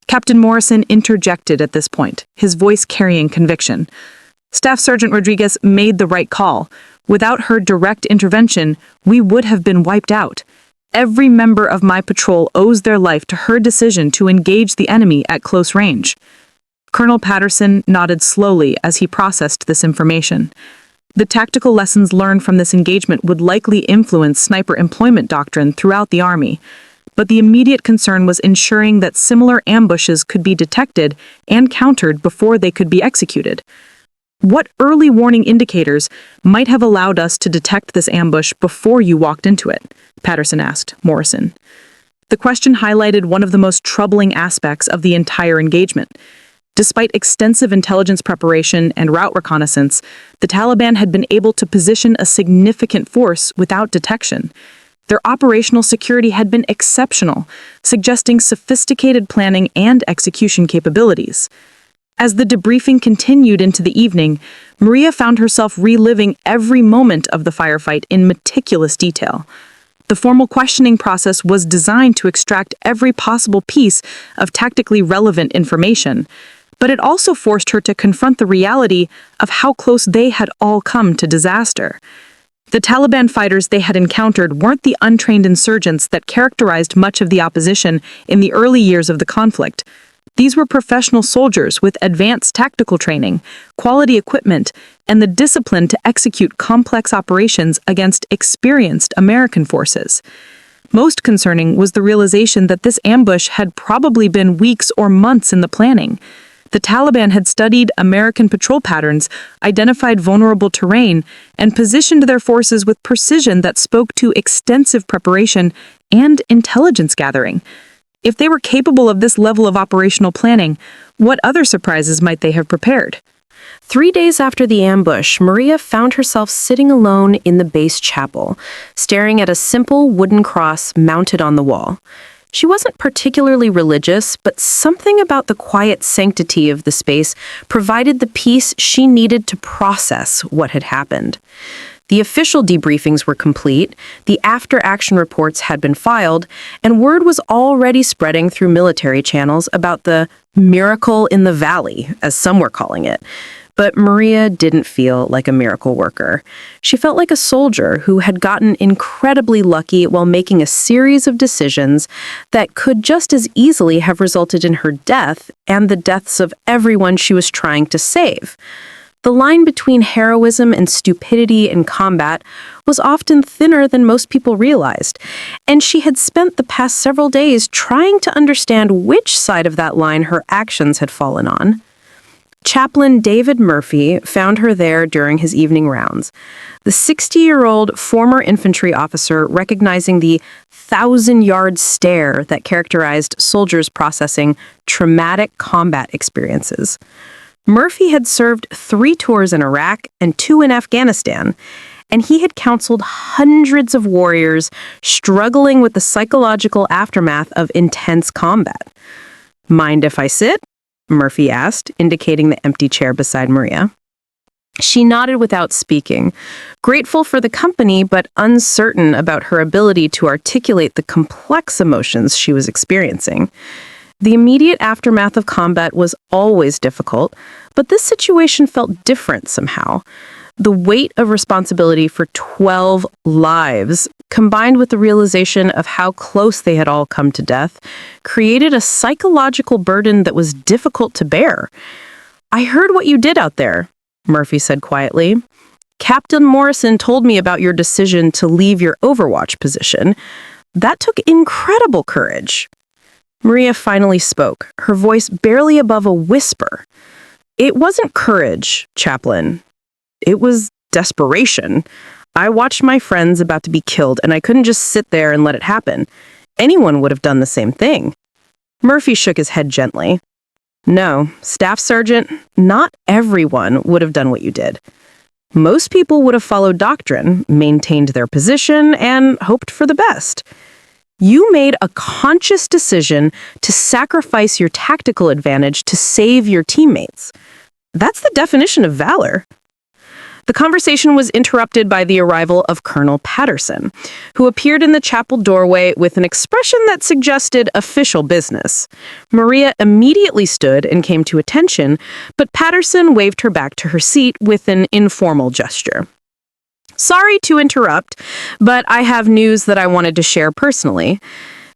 Captain Morrison interjected at this point, his voice carrying conviction. Staff Sergeant Rodriguez made the right call. Without her direct intervention, we would have been wiped out. Every member of my patrol owes their life to her decision to engage the enemy at close range. Colonel Patterson nodded slowly as he processed this information. The tactical lessons learned from this engagement would likely influence sniper employment doctrine throughout the Army, but the immediate concern was ensuring that similar ambushes could be detected and countered before they could be executed. What early warning indicators might have allowed us to detect this ambush before you walked into it? Patterson asked Morrison. The question highlighted one of the most troubling aspects of the entire engagement. Despite extensive intelligence preparation and route reconnaissance, the Taliban had been able to position a significant force without detection. Their operational security had been exceptional, suggesting sophisticated planning and execution capabilities. As the debriefing continued into the evening, Maria found herself reliving every moment of the firefight in meticulous detail. The formal questioning process was designed to extract every possible piece of tactically relevant information, but it also forced her to confront the reality of how close they had all come to disaster. The Taliban fighters they had encountered weren't the untrained insurgents that characterized much of the opposition in the early years of the conflict. These were professional soldiers with advanced tactical training, quality equipment, and the discipline to execute complex operations against experienced American forces. Most concerning was the realization that this ambush had probably been weeks or months in the planning. The Taliban had studied American patrol patterns, identified vulnerable terrain, and positioned their forces with precision that spoke to extensive preparation and intelligence gathering. If they were capable of this level of operational planning, what other surprises might they have prepared? 3 days after the ambush, Maria found herself sitting alone in the base chapel, staring at a simple wooden cross mounted on the wall. She wasn't particularly religious, but something about the quiet sanctity of the space provided the peace she needed to process what had happened. The official debriefings were complete, the after-action reports had been filed, and word was already spreading through military channels about the miracle in the valley, as some were calling it. But Maria didn't feel like a miracle worker. She felt like a soldier who had gotten incredibly lucky while making a series of decisions that could just as easily have resulted in her death and the deaths of everyone she was trying to save. The line between heroism and stupidity in combat was often thinner than most people realized, and she had spent the past several days trying to understand which side of that line her actions had fallen on. Chaplain David Murphy found her there during his evening rounds. The 60-year-old former infantry officer recognizing the 1,000-yard stare that characterized soldiers processing traumatic combat experiences. Murphy had served 3 tours in Iraq and 2 in Afghanistan, and he had counseled hundreds of warriors struggling with the psychological aftermath of intense combat. "Mind if I sit?" Murphy asked, indicating the empty chair beside Maria. She nodded without speaking, grateful for the company but uncertain about her ability to articulate the complex emotions she was experiencing. The immediate aftermath of combat was always difficult, but this situation felt different somehow. The weight of responsibility for 12 lives, combined with the realization of how close they had all come to death, created a psychological burden that was difficult to bear. "I heard what you did out there," Murphy said quietly. "Captain Morrison told me about your decision to leave your Overwatch position. That took incredible courage." Maria finally spoke, her voice barely above a whisper. "It wasn't courage, Chaplain. It was desperation. I watched my friends about to be killed, and I couldn't just sit there and let it happen. Anyone would have done the same thing." Murphy shook his head gently. "No, Staff Sergeant, not everyone would have done what you did. Most people would have followed doctrine, maintained their position, and hoped for the best. You made a conscious decision to sacrifice your tactical advantage to save your teammates. That's the definition of valor." The The conversation was interrupted by the arrival of Colonel Patterson, who appeared in the chapel doorway with an expression that suggested official business. Maria immediately stood and came to attention, but Patterson waved her back to her seat with an informal gesture. Sorry to interrupt, but I have news that I wanted to share personally.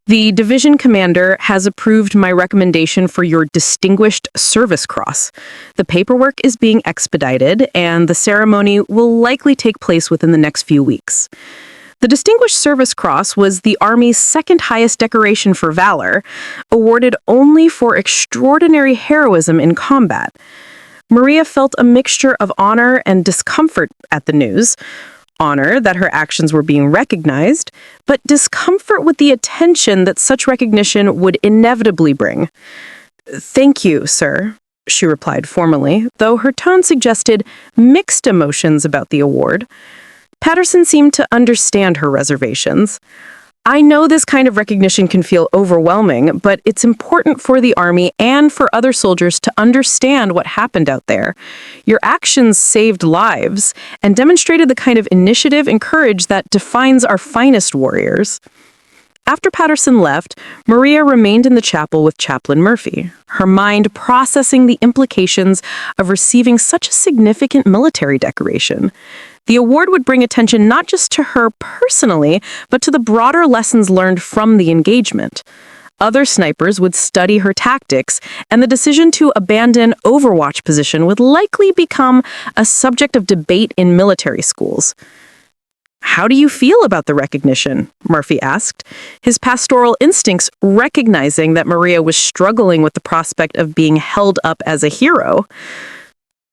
The division commander has approved my recommendation for your Distinguished Service Cross. The paperwork is being expedited, and the ceremony will likely take place within the next few weeks. The Distinguished Service Cross was the Army's second highest decoration for valor, awarded only for extraordinary heroism in combat. Maria felt a mixture of honor and discomfort at the news. Honor that her actions were being recognized, but discomfort with the attention that such recognition would inevitably bring. Thank you, sir, she replied formally, though her tone suggested mixed emotions about the award. Patterson seemed to understand her reservations. I know this kind of recognition can feel overwhelming, but it's important for the Army and for other soldiers to understand what happened out there. Your actions saved lives and demonstrated the kind of initiative and courage that defines our finest warriors. After Patterson left, Maria remained in the chapel with Chaplain Murphy, her mind processing the implications of receiving such a significant military decoration. The award would bring attention not just to her personally, but to the broader lessons learned from the engagement. Other snipers would study her tactics, and the decision to abandon Overwatch position would likely become a subject of debate in military schools. How do you feel about the recognition? Murphy asked, his pastoral instincts recognizing that Maria was struggling with the prospect of being held up as a hero.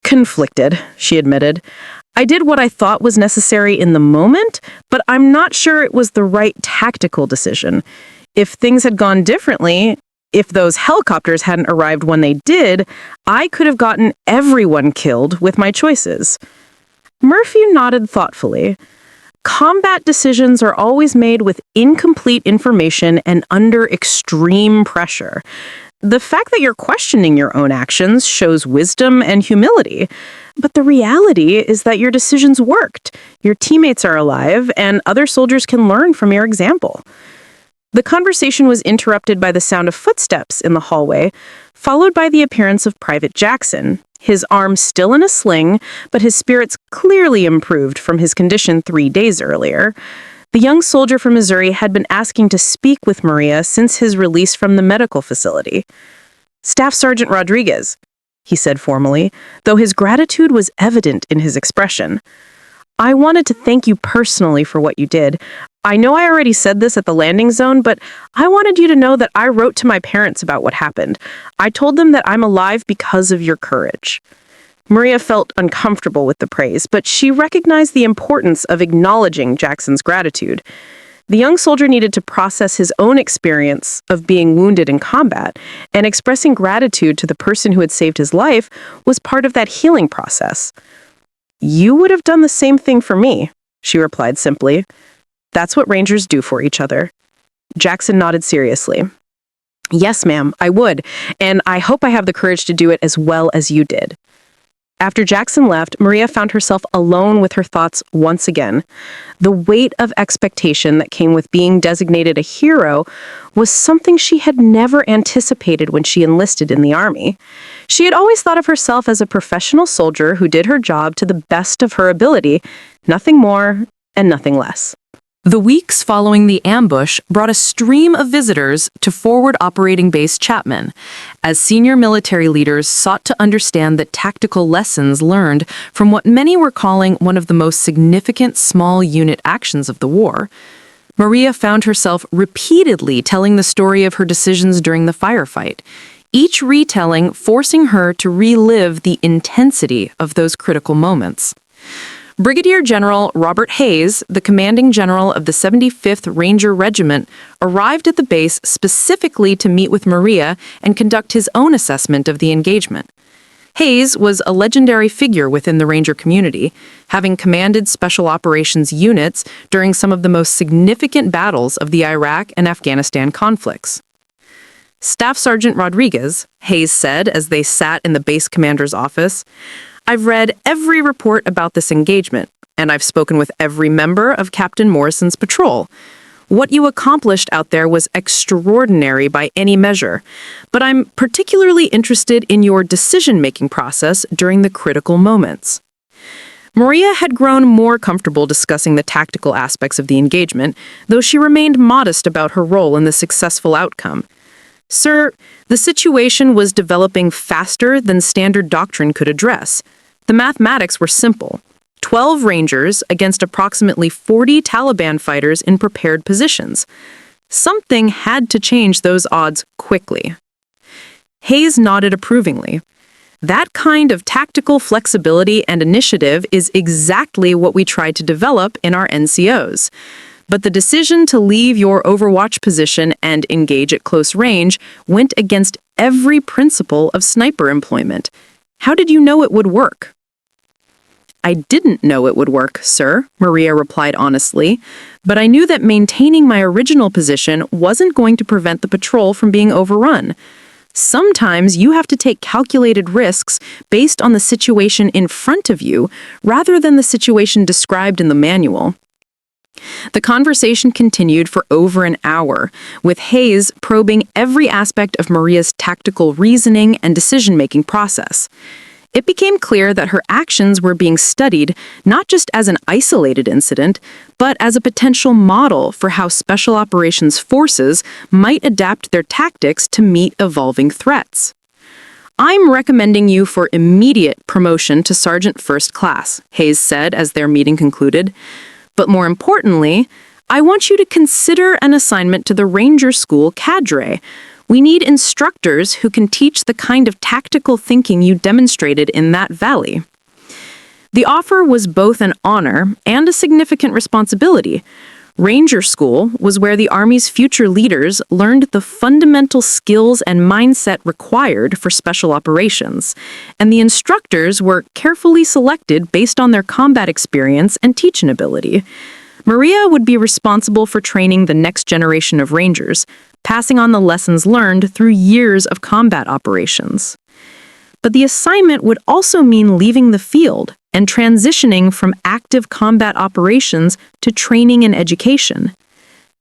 Conflicted, she admitted. I did what I thought was necessary in the moment, but I'm not sure it was the right tactical decision. If things had gone differently, if those helicopters hadn't arrived when they did, I could have gotten everyone killed with my choices. Murphy nodded thoughtfully. Combat decisions are always made with incomplete information and under extreme pressure. The fact that you're questioning your own actions shows wisdom and humility. But the reality is that your decisions worked, your teammates are alive, and other soldiers can learn from your example. The conversation was interrupted by the sound of footsteps in the hallway, followed by the appearance of Private Jackson, his arm still in a sling, but his spirits clearly improved from his condition 3 days earlier. The young soldier from Missouri had been asking to speak with Maria since his release from the medical facility. Staff Sergeant Rodriguez, he said formally, though his gratitude was evident in his expression. I wanted to thank you personally for what you did. I know I already said this at the landing zone, but I wanted you to know that I wrote to my parents about what happened. I told them that I'm alive because of your courage. Maria felt uncomfortable with the praise, but she recognized the importance of acknowledging Jackson's gratitude. The young soldier needed to process his own experience of being wounded in combat, and expressing gratitude to the person who had saved his life was part of that healing process. You would have done the same thing for me, she replied simply. That's what Rangers do for each other. Jackson nodded seriously. Yes, ma'am, I would, and I hope I have the courage to do it as well as you did. After Jackson left, Maria found herself alone with her thoughts once again. The weight of expectation that came with being designated a hero was something she had never anticipated when she enlisted in the Army. She had always thought of herself as a professional soldier who did her job to the best of her ability, nothing more and nothing less. The weeks following the ambush brought a stream of visitors to Forward Operating Base Chapman, as senior military leaders sought to understand the tactical lessons learned from what many were calling one of the most significant small unit actions of the war. Maria found herself repeatedly telling the story of her decisions during the firefight, each retelling forcing her to relive the intensity of those critical moments. Brigadier General Robert Hayes, the commanding general of the 75th Ranger Regiment, arrived at the base specifically to meet with Maria and conduct his own assessment of the engagement. Hayes was a legendary figure within the Ranger community, having commanded special operations units during some of the most significant battles of the Iraq and Afghanistan conflicts. Staff Sergeant Rodriguez, Hayes said as they sat in the base commander's office, I've read every report about this engagement, and I've spoken with every member of Captain Morrison's patrol. What you accomplished out there was extraordinary by any measure, but I'm particularly interested in your decision-making process during the critical moments. Maria had grown more comfortable discussing the tactical aspects of the engagement, though she remained modest about her role in the successful outcome. Sir, the situation was developing faster than standard doctrine could address. The mathematics were simple. 12 Rangers against approximately 40 Taliban fighters in prepared positions. Something had to change those odds quickly. Hayes nodded approvingly. That kind of tactical flexibility and initiative is exactly what we tried to develop in our NCOs. But the decision to leave your overwatch position and engage at close range went against every principle of sniper employment. How did you know it would work? I didn't know it would work, sir, Maria replied honestly, but I knew that maintaining my original position wasn't going to prevent the patrol from being overrun. Sometimes you have to take calculated risks based on the situation in front of you rather than the situation described in the manual. The conversation continued for over an hour, with Hayes probing every aspect of Maria's tactical reasoning and decision-making process. It became clear that her actions were being studied not just as an isolated incident, but as a potential model for how special operations forces might adapt their tactics to meet evolving threats. I'm recommending you for immediate promotion to Sergeant First Class, Hayes said as their meeting concluded. But more importantly, I want you to consider an assignment to the Ranger School cadre. We need instructors who can teach the kind of tactical thinking you demonstrated in that valley. The offer was both an honor and a significant responsibility. Ranger School was where the Army's future leaders learned the fundamental skills and mindset required for special operations, and the instructors were carefully selected based on their combat experience and teaching ability. Maria would be responsible for training the next generation of Rangers, passing on the lessons learned through years of combat operations. But the assignment would also mean leaving the field and transitioning from active combat operations to training and education.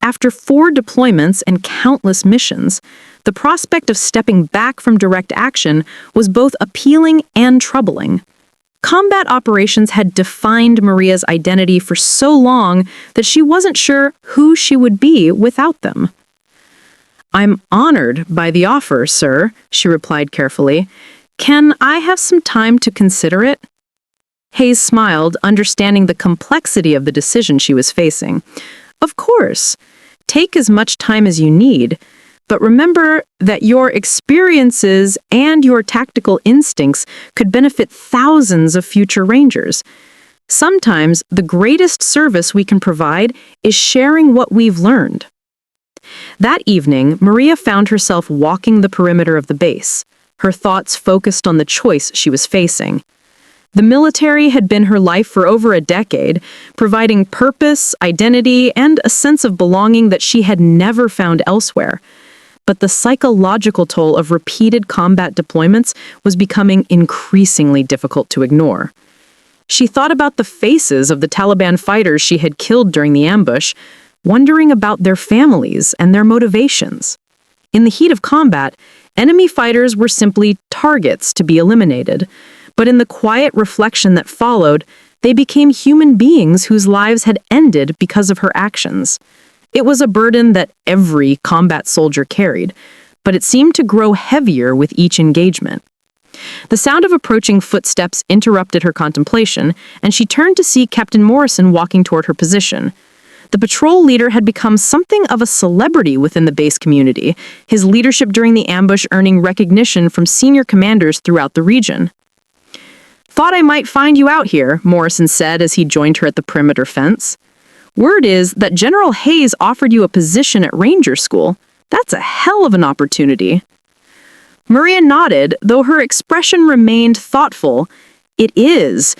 After 4 deployments and countless missions, the prospect of stepping back from direct action was both appealing and troubling. Combat operations had defined Maria's identity for so long that she wasn't sure who she would be without them. I'm honored by the offer, sir, she replied carefully. Can I have some time to consider it? Hayes smiled, understanding the complexity of the decision she was facing. Of course. Take as much time as you need, but remember that your experiences and your tactical instincts could benefit thousands of future Rangers. Sometimes the greatest service we can provide is sharing what we've learned. That evening, Maria found herself walking the perimeter of the base, her thoughts focused on the choice she was facing. The military had been her life for over a decade, providing purpose, identity, and a sense of belonging that she had never found elsewhere. But the psychological toll of repeated combat deployments was becoming increasingly difficult to ignore. She thought about the faces of the Taliban fighters she had killed during the ambush, wondering about their families and their motivations. In the heat of combat, enemy fighters were simply targets to be eliminated. But in the quiet reflection that followed, they became human beings whose lives had ended because of her actions. It was a burden that every combat soldier carried, but it seemed to grow heavier with each engagement. The sound of approaching footsteps interrupted her contemplation, and she turned to see Captain Morrison walking toward her position. The patrol leader had become something of a celebrity within the base community, his leadership during the ambush earning recognition from senior commanders throughout the region. Thought I might find you out here, Morrison said as he joined her at the perimeter fence. Word is that General Hayes offered you a position at Ranger School. That's a hell of an opportunity. Maria nodded, though her expression remained thoughtful. It is,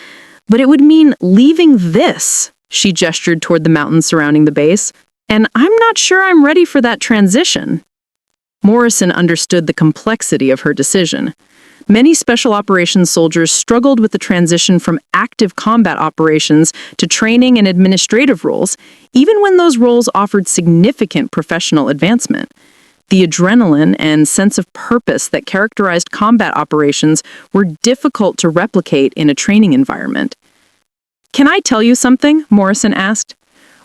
but it would mean leaving this. She gestured toward the mountains surrounding the base, and I'm not sure I'm ready for that transition. Morrison understood the complexity of her decision. Many special operations soldiers struggled with the transition from active combat operations to training and administrative roles, even when those roles offered significant professional advancement. The adrenaline and sense of purpose that characterized combat operations were difficult to replicate in a training environment. "Can I tell you something?" Morrison asked.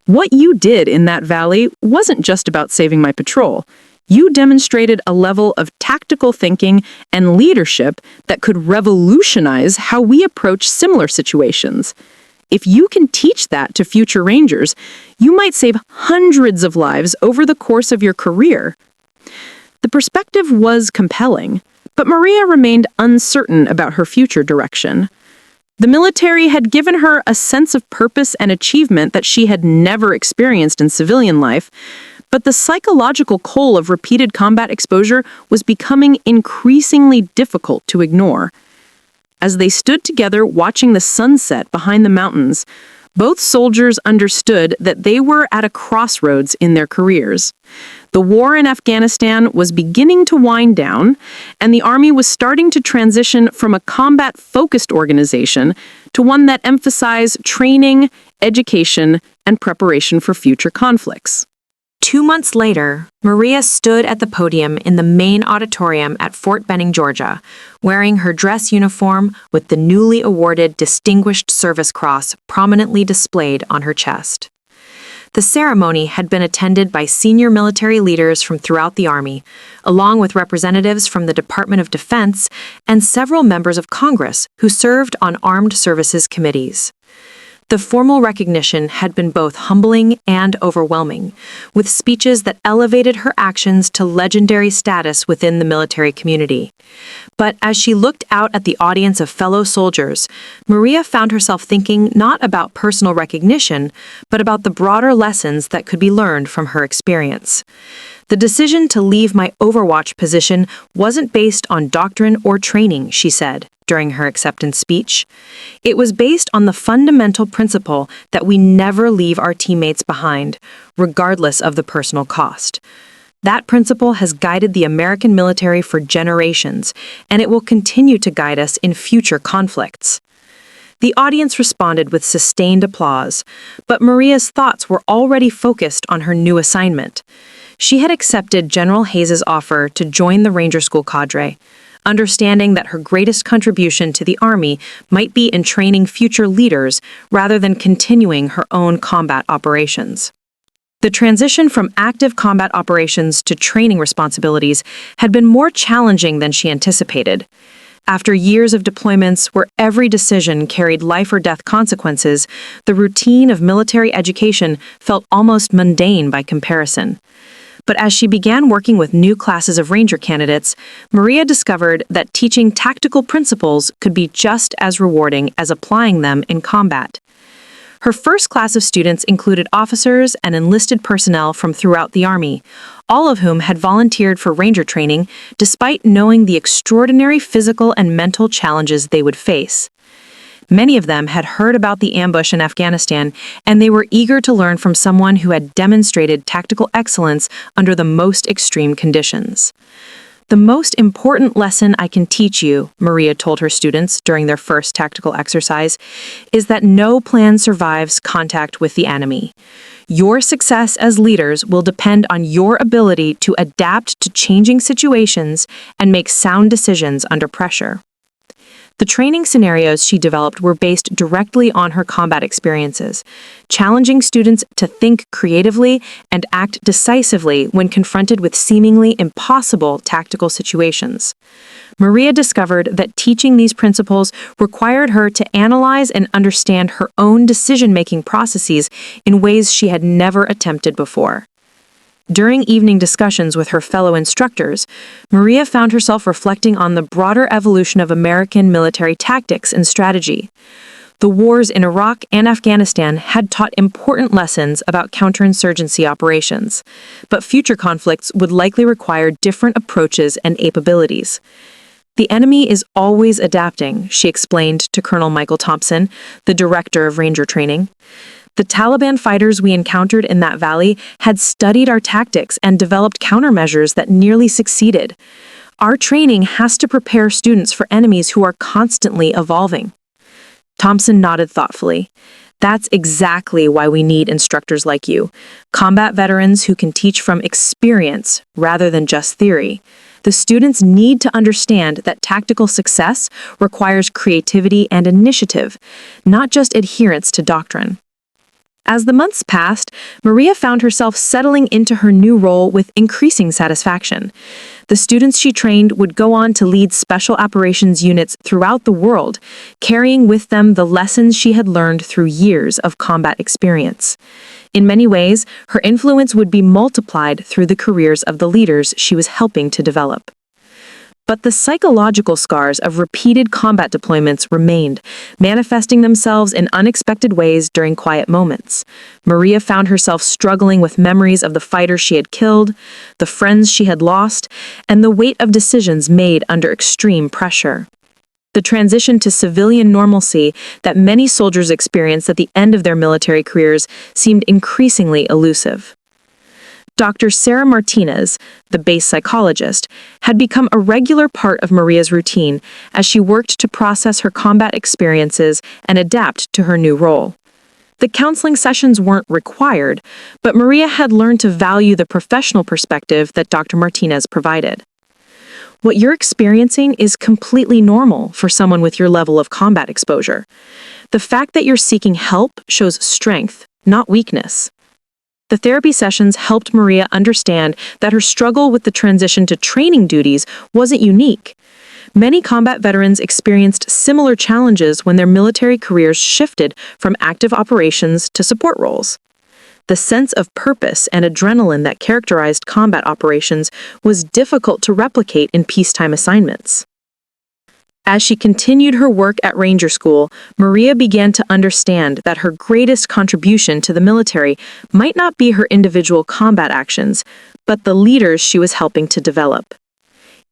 "What you did in that valley wasn't just about saving my patrol. You demonstrated a level of tactical thinking and leadership that could revolutionize how we approach similar situations. If you can teach that to future Rangers, you might save hundreds of lives over the course of your career." The perspective was compelling, but Maria remained uncertain about her future direction. The military had given her a sense of purpose and achievement that she had never experienced in civilian life, but the psychological toll of repeated combat exposure was becoming increasingly difficult to ignore. As they stood together watching the sunset behind the mountains, both soldiers understood that they were at a crossroads in their careers. The war in Afghanistan was beginning to wind down, and the Army was starting to transition from a combat-focused organization to one that emphasized training, education, and preparation for future conflicts. 2 months later, Maria stood at the podium in the main auditorium at Fort Benning, Georgia, wearing her dress uniform with the newly awarded Distinguished Service Cross prominently displayed on her chest. The ceremony had been attended by senior military leaders from throughout the Army, along with representatives from the Department of Defense and several members of Congress who served on armed services committees. The formal recognition had been both humbling and overwhelming, with speeches that elevated her actions to legendary status within the military community. But as she looked out at the audience of fellow soldiers, Maria found herself thinking not about personal recognition, but about the broader lessons that could be learned from her experience. The decision to leave my Overwatch position wasn't based on doctrine or training, she said during her acceptance speech. It was based on the fundamental principle that we never leave our teammates behind, regardless of the personal cost. That principle has guided the American military for generations, and it will continue to guide us in future conflicts. The audience responded with sustained applause, but Maria's thoughts were already focused on her new assignment. She had accepted General Hayes's offer to join the Ranger School cadre, understanding that her greatest contribution to the Army might be in training future leaders rather than continuing her own combat operations. The transition from active combat operations to training responsibilities had been more challenging than she anticipated. After years of deployments where every decision carried life or death consequences, the routine of military education felt almost mundane by comparison. But as she began working with new classes of Ranger candidates, Maria discovered that teaching tactical principles could be just as rewarding as applying them in combat. Her first class of students included officers and enlisted personnel from throughout the Army, all of whom had volunteered for Ranger training despite knowing the extraordinary physical and mental challenges they would face. Many of them had heard about the ambush in Afghanistan, and they were eager to learn from someone who had demonstrated tactical excellence under the most extreme conditions. "The most important lesson I can teach you," Maria told her students during their first tactical exercise, "is that no plan survives contact with the enemy. Your success as leaders will depend on your ability to adapt to changing situations and make sound decisions under pressure." The training scenarios she developed were based directly on her combat experiences, challenging students to think creatively and act decisively when confronted with seemingly impossible tactical situations. Maria discovered that teaching these principles required her to analyze and understand her own decision-making processes in ways she had never attempted before. During evening discussions with her fellow instructors, Maria found herself reflecting on the broader evolution of American military tactics and strategy. The wars in Iraq and Afghanistan had taught important lessons about counterinsurgency operations, but future conflicts would likely require different approaches and capabilities. "The enemy is always adapting," she explained to Colonel Michael Thompson, the director of Ranger training. The Taliban fighters we encountered in that valley had studied our tactics and developed countermeasures that nearly succeeded. Our training has to prepare students for enemies who are constantly evolving. Thompson nodded thoughtfully. That's exactly why we need instructors like you, combat veterans who can teach from experience rather than just theory. The students need to understand that tactical success requires creativity and initiative, not just adherence to doctrine. As the months passed, Maria found herself settling into her new role with increasing satisfaction. The students she trained would go on to lead special operations units throughout the world, carrying with them the lessons she had learned through years of combat experience. In many ways, her influence would be multiplied through the careers of the leaders she was helping to develop. But the psychological scars of repeated combat deployments remained, manifesting themselves in unexpected ways during quiet moments. Maria found herself struggling with memories of the fighters she had killed, the friends she had lost, and the weight of decisions made under extreme pressure. The transition to civilian normalcy that many soldiers experience at the end of their military careers seemed increasingly elusive. Dr. Sarah Martinez, the base psychologist, had become a regular part of Maria's routine as she worked to process her combat experiences and adapt to her new role. The counseling sessions weren't required, but Maria had learned to value the professional perspective that Dr. Martinez provided. What you're experiencing is completely normal for someone with your level of combat exposure. The fact that you're seeking help shows strength, not weakness. The therapy sessions helped Maria understand that her struggle with the transition to training duties wasn't unique. Many combat veterans experienced similar challenges when their military careers shifted from active operations to support roles. The sense of purpose and adrenaline that characterized combat operations was difficult to replicate in peacetime assignments. As she continued her work at Ranger School, Maria began to understand that her greatest contribution to the military might not be her individual combat actions, but the leaders she was helping to develop.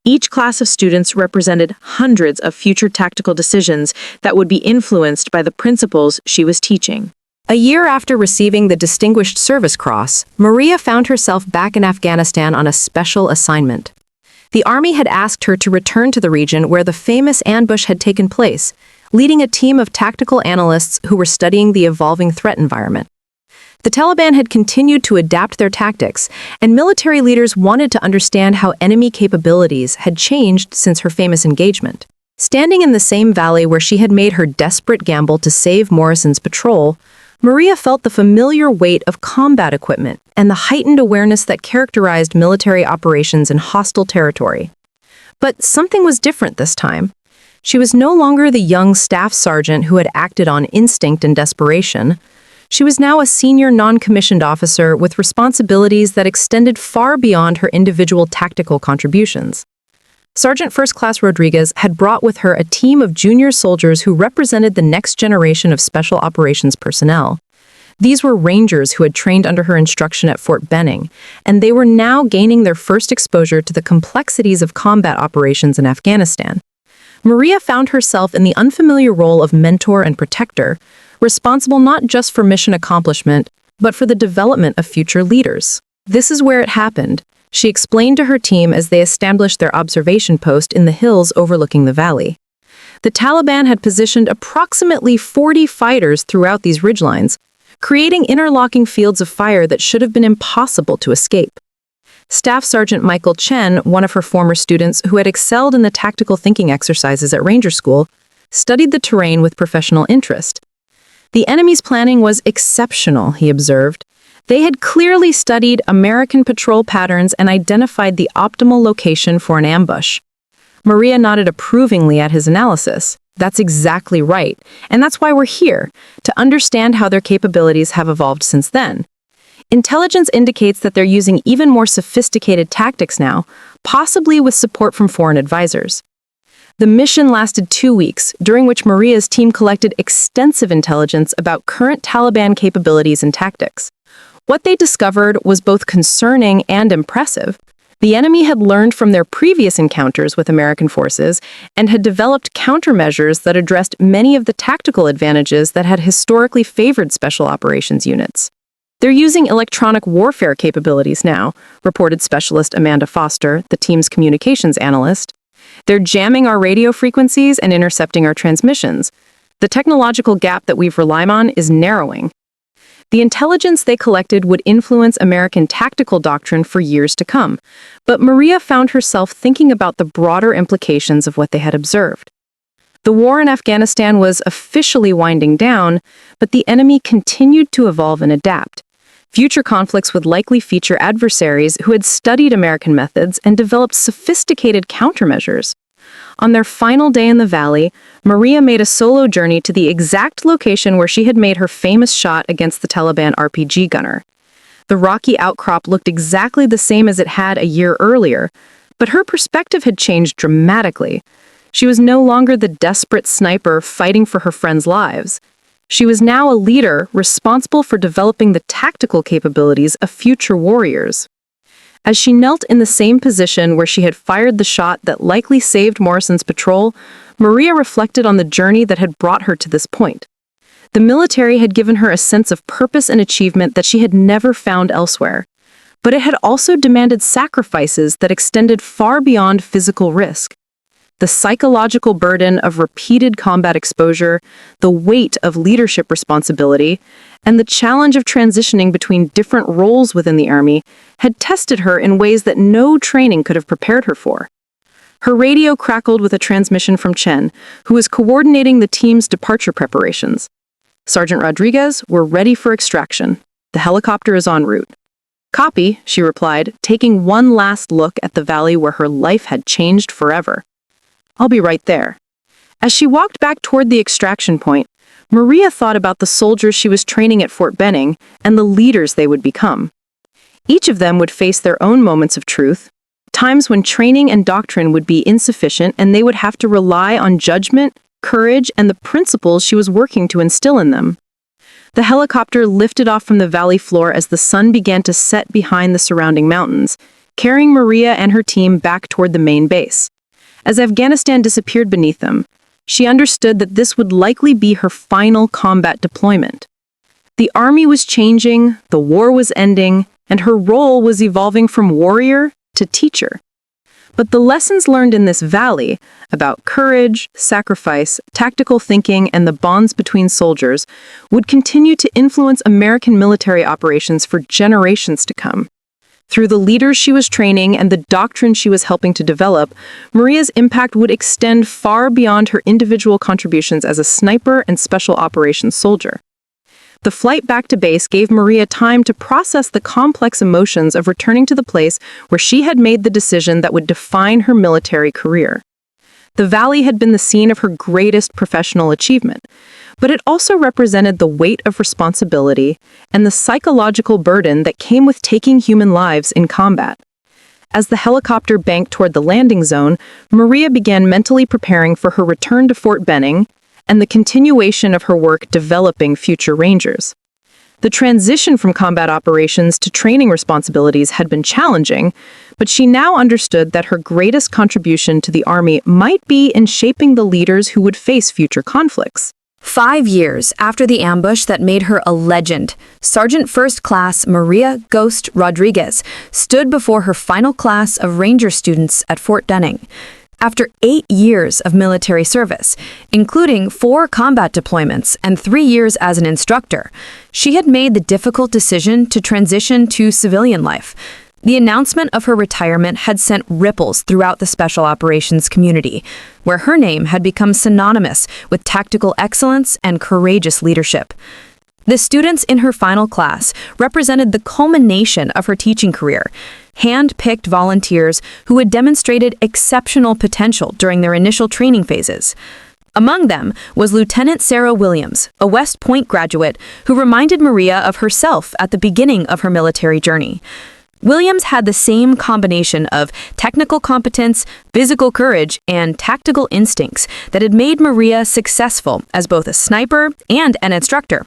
Each class of students represented hundreds of future tactical decisions that would be influenced by the principles she was teaching. A year after receiving the Distinguished Service Cross, Maria found herself back in Afghanistan on a special assignment. The Army had asked her to return to the region where the famous ambush had taken place, leading a team of tactical analysts who were studying the evolving threat environment. The Taliban had continued to adapt their tactics, and military leaders wanted to understand how enemy capabilities had changed since her famous engagement. Standing in the same valley where she had made her desperate gamble to save Morrison's patrol, Maria felt the familiar weight of combat equipment and the heightened awareness that characterized military operations in hostile territory. But something was different this time. She was no longer the young staff sergeant who had acted on instinct and desperation. She was now a senior non-commissioned officer with responsibilities that extended far beyond her individual tactical contributions. Sergeant First Class Rodriguez had brought with her a team of junior soldiers who represented the next generation of special operations personnel. These were Rangers who had trained under her instruction at Fort Benning, and they were now gaining their first exposure to the complexities of combat operations in Afghanistan. Maria found herself in the unfamiliar role of mentor and protector, responsible not just for mission accomplishment, but for the development of future leaders. This is where it happened, she explained to her team as they established their observation post in the hills overlooking the valley. The Taliban had positioned approximately 40 fighters throughout these ridgelines, creating interlocking fields of fire that should have been impossible to escape. Staff Sergeant Michael Chen, one of her former students who had excelled in the tactical thinking exercises at Ranger School, studied the terrain with professional interest. The enemy's planning was exceptional, he observed. They had clearly studied American patrol patterns and identified the optimal location for an ambush. Maria nodded approvingly at his analysis. That's exactly right, and that's why we're here, to understand how their capabilities have evolved since then. Intelligence indicates that they're using even more sophisticated tactics now, possibly with support from foreign advisors. The mission lasted 2 weeks, during which Maria's team collected extensive intelligence about current Taliban capabilities and tactics. What they discovered was both concerning and impressive. The enemy had learned from their previous encounters with American forces and had developed countermeasures that addressed many of the tactical advantages that had historically favored special operations units. They're using electronic warfare capabilities now, reported specialist Amanda Foster, the team's communications analyst. They're jamming our radio frequencies and intercepting our transmissions. The technological gap that we've relied on is narrowing. The intelligence they collected would influence American tactical doctrine for years to come, but Maria found herself thinking about the broader implications of what they had observed. The war in Afghanistan was officially winding down, but the enemy continued to evolve and adapt. Future conflicts would likely feature adversaries who had studied American methods and developed sophisticated countermeasures. On their final day in the valley, Maria made a solo journey to the exact location where she had made her famous shot against the Taliban RPG gunner. The rocky outcrop looked exactly the same as it had a year earlier, but her perspective had changed dramatically. She was no longer the desperate sniper fighting for her friends' lives. She was now a leader responsible for developing the tactical capabilities of future warriors. As she knelt in the same position where she had fired the shot that likely saved Morrison's patrol, Maria reflected on the journey that had brought her to this point. The military had given her a sense of purpose and achievement that she had never found elsewhere, but it had also demanded sacrifices that extended far beyond physical risk. The psychological burden of repeated combat exposure, the weight of leadership responsibility, and the challenge of transitioning between different roles within the army had tested her in ways that no training could have prepared her for. Her radio crackled with a transmission from Chen, who was coordinating the team's departure preparations. "Sergeant Rodriguez, we're ready for extraction. The helicopter is en route." "Copy," she replied, taking one last look at the valley where her life had changed forever. "I'll be right there." As she walked back toward the extraction point, Maria thought about the soldiers she was training at Fort Benning and the leaders they would become. Each of them would face their own moments of truth, times when training and doctrine would be insufficient and they would have to rely on judgment, courage, and the principles she was working to instill in them. The helicopter lifted off from the valley floor as the sun began to set behind the surrounding mountains, carrying Maria and her team back toward the main base. As Afghanistan disappeared beneath them, she understood that this would likely be her final combat deployment. The army was changing, the war was ending, and her role was evolving from warrior to teacher. But the lessons learned in this valley about courage, sacrifice, tactical thinking, and the bonds between soldiers would continue to influence American military operations for generations to come. Through the leaders she was training and the doctrine she was helping to develop, Maria's impact would extend far beyond her individual contributions as a sniper and special operations soldier. The flight back to base gave Maria time to process the complex emotions of returning to the place where she had made the decision that would define her military career. The valley had been the scene of her greatest professional achievement, but it also represented the weight of responsibility and the psychological burden that came with taking human lives in combat. As the helicopter banked toward the landing zone, Maria began mentally preparing for her return to Fort Benning and the continuation of her work developing future Rangers. The transition from combat operations to training responsibilities had been challenging, but she now understood that her greatest contribution to the Army might be in shaping the leaders who would face future conflicts. 5 years after the ambush that made her a legend, Sergeant First Class Maria "Ghost" Rodriguez stood before her final class of Ranger students at Fort Benning. After 8 years of military service, including 4 combat deployments and 3 years as an instructor, she had made the difficult decision to transition to civilian life. The announcement of her retirement had sent ripples throughout the special operations community, where her name had become synonymous with tactical excellence and courageous leadership. The students in her final class represented the culmination of her teaching career, hand-picked volunteers who had demonstrated exceptional potential during their initial training phases. Among them was Lieutenant Sarah Williams, a West Point graduate who reminded Maria of herself at the beginning of her military journey. Williams had the same combination of technical competence, physical courage, and tactical instincts that had made Maria successful as both a sniper and an instructor.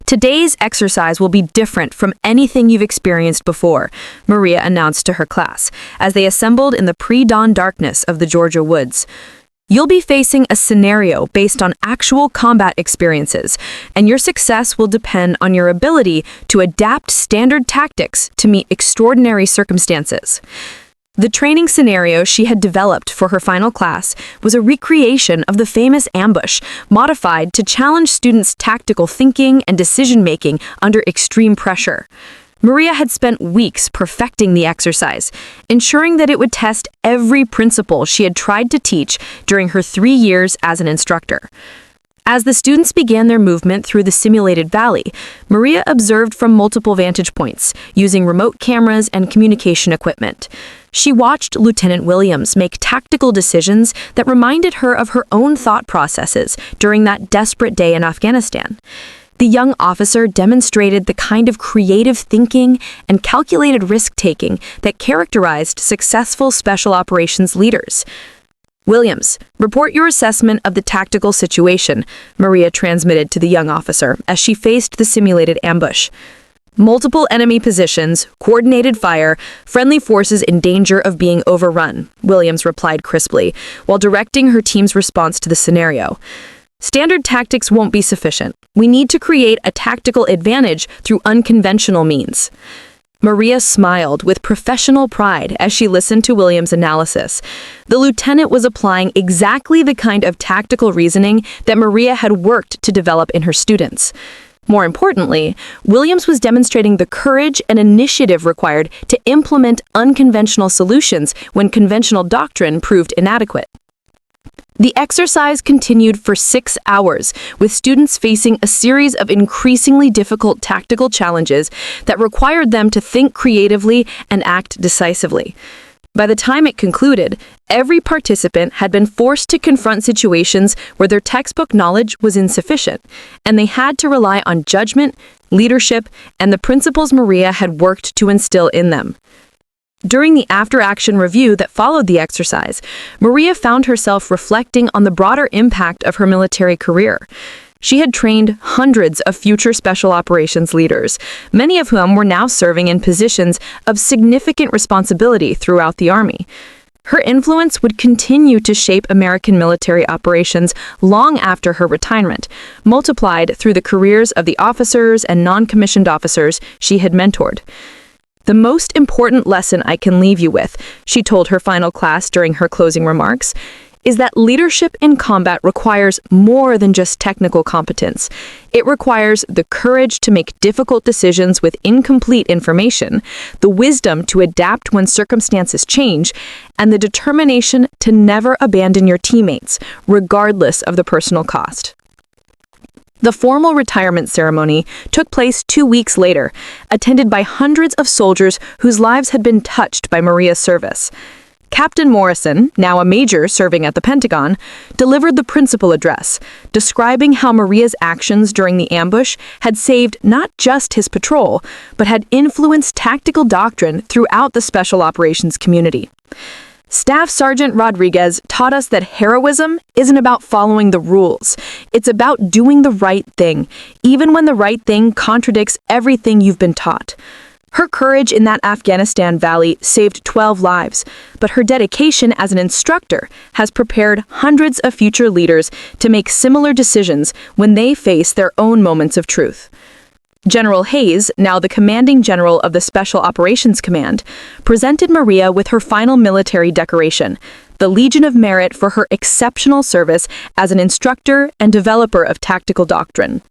Today's exercise will be different from anything you've experienced before, Maria announced to her class, as they assembled in the pre-dawn darkness of the Georgia woods. You'll be facing a scenario based on actual combat experiences, and your success will depend on your ability to adapt standard tactics to meet extraordinary circumstances. The training scenario she had developed for her final class was a recreation of the famous ambush, modified to challenge students' tactical thinking and decision-making under extreme pressure. Maria had spent weeks perfecting the exercise, ensuring that it would test every principle she had tried to teach during her 3 years as an instructor. As the students began their movement through the simulated valley, Maria observed from multiple vantage points, using remote cameras and communication equipment. She watched Lieutenant Williams make tactical decisions that reminded her of her own thought processes during that desperate day in Afghanistan. The young officer demonstrated the kind of creative thinking and calculated risk-taking that characterized successful special operations leaders. Williams, report your assessment of the tactical situation, Maria transmitted to the young officer as she faced the simulated ambush. Multiple enemy positions, coordinated fire, friendly forces in danger of being overrun, Williams replied crisply, while directing her team's response to the scenario. Standard tactics won't be sufficient. We need to create a tactical advantage through unconventional means. Maria smiled with professional pride as she listened to Williams' analysis. The lieutenant was applying exactly the kind of tactical reasoning that Maria had worked to develop in her students. More importantly, Williams was demonstrating the courage and initiative required to implement unconventional solutions when conventional doctrine proved inadequate. The exercise continued for 6 hours, with students facing a series of increasingly difficult tactical challenges that required them to think creatively and act decisively. By the time it concluded, every participant had been forced to confront situations where their textbook knowledge was insufficient, and they had to rely on judgment, leadership, and the principles Maria had worked to instill in them. During the after-action review that followed the exercise, Maria found herself reflecting on the broader impact of her military career. She had trained hundreds of future special operations leaders, many of whom were now serving in positions of significant responsibility throughout the Army. Her influence would continue to shape American military operations long after her retirement, multiplied through the careers of the officers and non-commissioned officers she had mentored. The most important lesson I can leave you with, she told her final class during her closing remarks, is that leadership in combat requires more than just technical competence. It requires the courage to make difficult decisions with incomplete information, the wisdom to adapt when circumstances change, and the determination to never abandon your teammates, regardless of the personal cost. The formal retirement ceremony took place 2 weeks later, attended by hundreds of soldiers whose lives had been touched by Maria's service. Captain Morrison, now a major serving at the Pentagon, delivered the principal address, describing how Maria's actions during the ambush had saved not just his patrol, but had influenced tactical doctrine throughout the special operations community. Staff Sergeant Rodriguez taught us that heroism isn't about following the rules. It's about doing the right thing, even when the right thing contradicts everything you've been taught. Her courage in that Afghanistan valley saved 12 lives, but her dedication as an instructor has prepared hundreds of future leaders to make similar decisions when they face their own moments of truth. General Hayes, now the commanding general of the Special Operations Command, presented Maria with her final military decoration, the Legion of Merit for her exceptional service as an instructor and developer of tactical doctrine.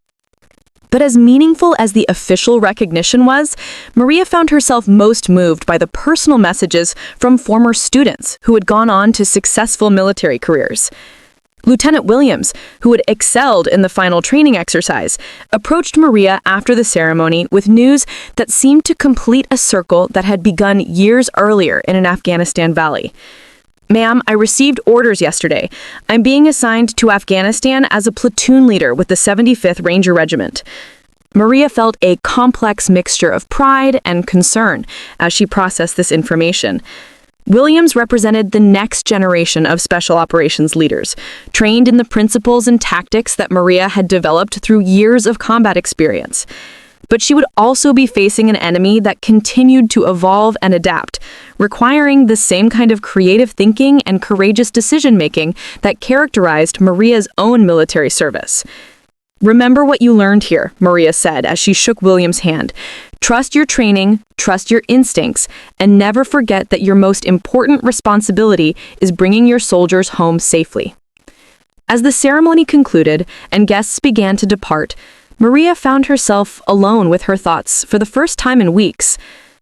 But as meaningful as the official recognition was, Maria found herself most moved by the personal messages from former students who had gone on to successful military careers. Lieutenant Williams, who had excelled in the final training exercise, approached Maria after the ceremony with news that seemed to complete a circle that had begun years earlier in an Afghanistan valley. "Ma'am, I received orders yesterday. I'm being assigned to Afghanistan as a platoon leader with the 75th Ranger Regiment." Maria felt a complex mixture of pride and concern as she processed this information. Williams represented the next generation of special operations leaders, trained in the principles and tactics that Maria had developed through years of combat experience. But she would also be facing an enemy that continued to evolve and adapt, requiring the same kind of creative thinking and courageous decision-making that characterized Maria's own military service. "Remember what you learned here," Maria said as she shook Williams' hand. "Trust your training, trust your instincts, and never forget that your most important responsibility is bringing your soldiers home safely." As the ceremony concluded and guests began to depart, Maria found herself alone with her thoughts for the first time in weeks.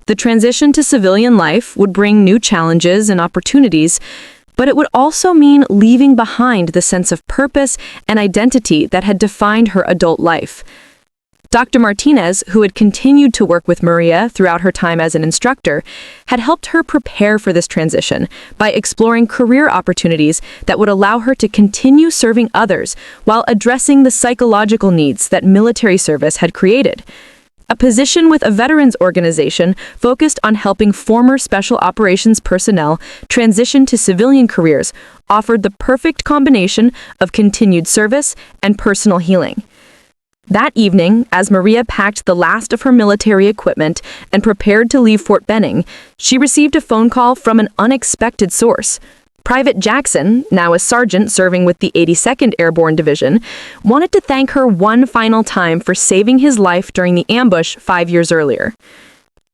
The transition to civilian life would bring new challenges and opportunities, but it would also mean leaving behind the sense of purpose and identity that had defined her adult life. Dr. Martinez, who had continued to work with Maria throughout her time as an instructor, had helped her prepare for this transition by exploring career opportunities that would allow her to continue serving others while addressing the psychological needs that military service had created. A position with a veterans organization focused on helping former special operations personnel transition to civilian careers offered the perfect combination of continued service and personal healing. That evening, as Maria packed the last of her military equipment and prepared to leave Fort Benning, she received a phone call from an unexpected source. Private Jackson, now a sergeant serving with the 82nd Airborne Division, wanted to thank her one final time for saving his life during the ambush 5 years earlier.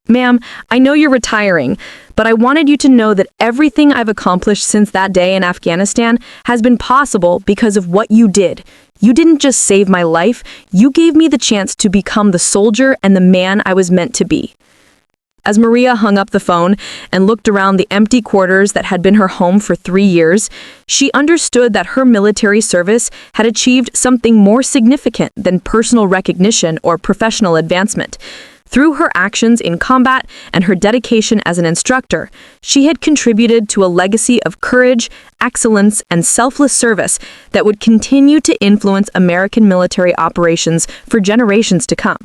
"Ma'am, I know you're retiring, but I wanted you to know that everything I've accomplished since that day in Afghanistan has been possible because of what you did. You didn't just save my life, you gave me the chance to become the soldier and the man I was meant to be." As Maria hung up the phone and looked around the empty quarters that had been her home for 3 years, she understood that her military service had achieved something more significant than personal recognition or professional advancement. Through her actions in combat and her dedication as an instructor, she had contributed to a legacy of courage, excellence, and selfless service that would continue to influence American military operations for generations to come.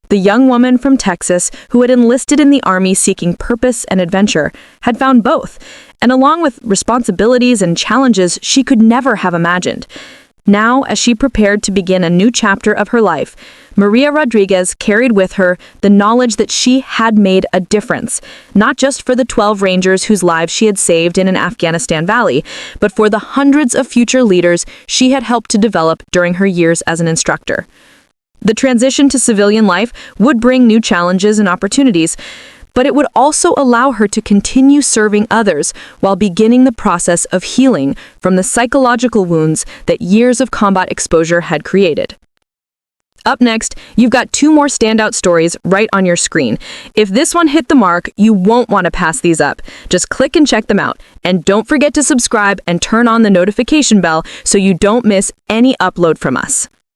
The young woman from Texas who had enlisted in the Army seeking purpose and adventure had found both, and along with responsibilities and challenges she could never have imagined. Now, as she prepared to begin a new chapter of her life, Maria Rodriguez carried with her the knowledge that she had made a difference, not just for the 12 Rangers whose lives she had saved in an Afghanistan valley, but for the hundreds of future leaders she had helped to develop during her years as an instructor. The transition to civilian life would bring new challenges and opportunities, but it would also allow her to continue serving others while beginning the process of healing from the psychological wounds that years of combat exposure had created. Up next, you've got 2 more standout stories right on your screen. If this one hit the mark, you won't want to pass these up. Just click and check them out. And don't forget to subscribe and turn on the notification bell so you don't miss any upload from us.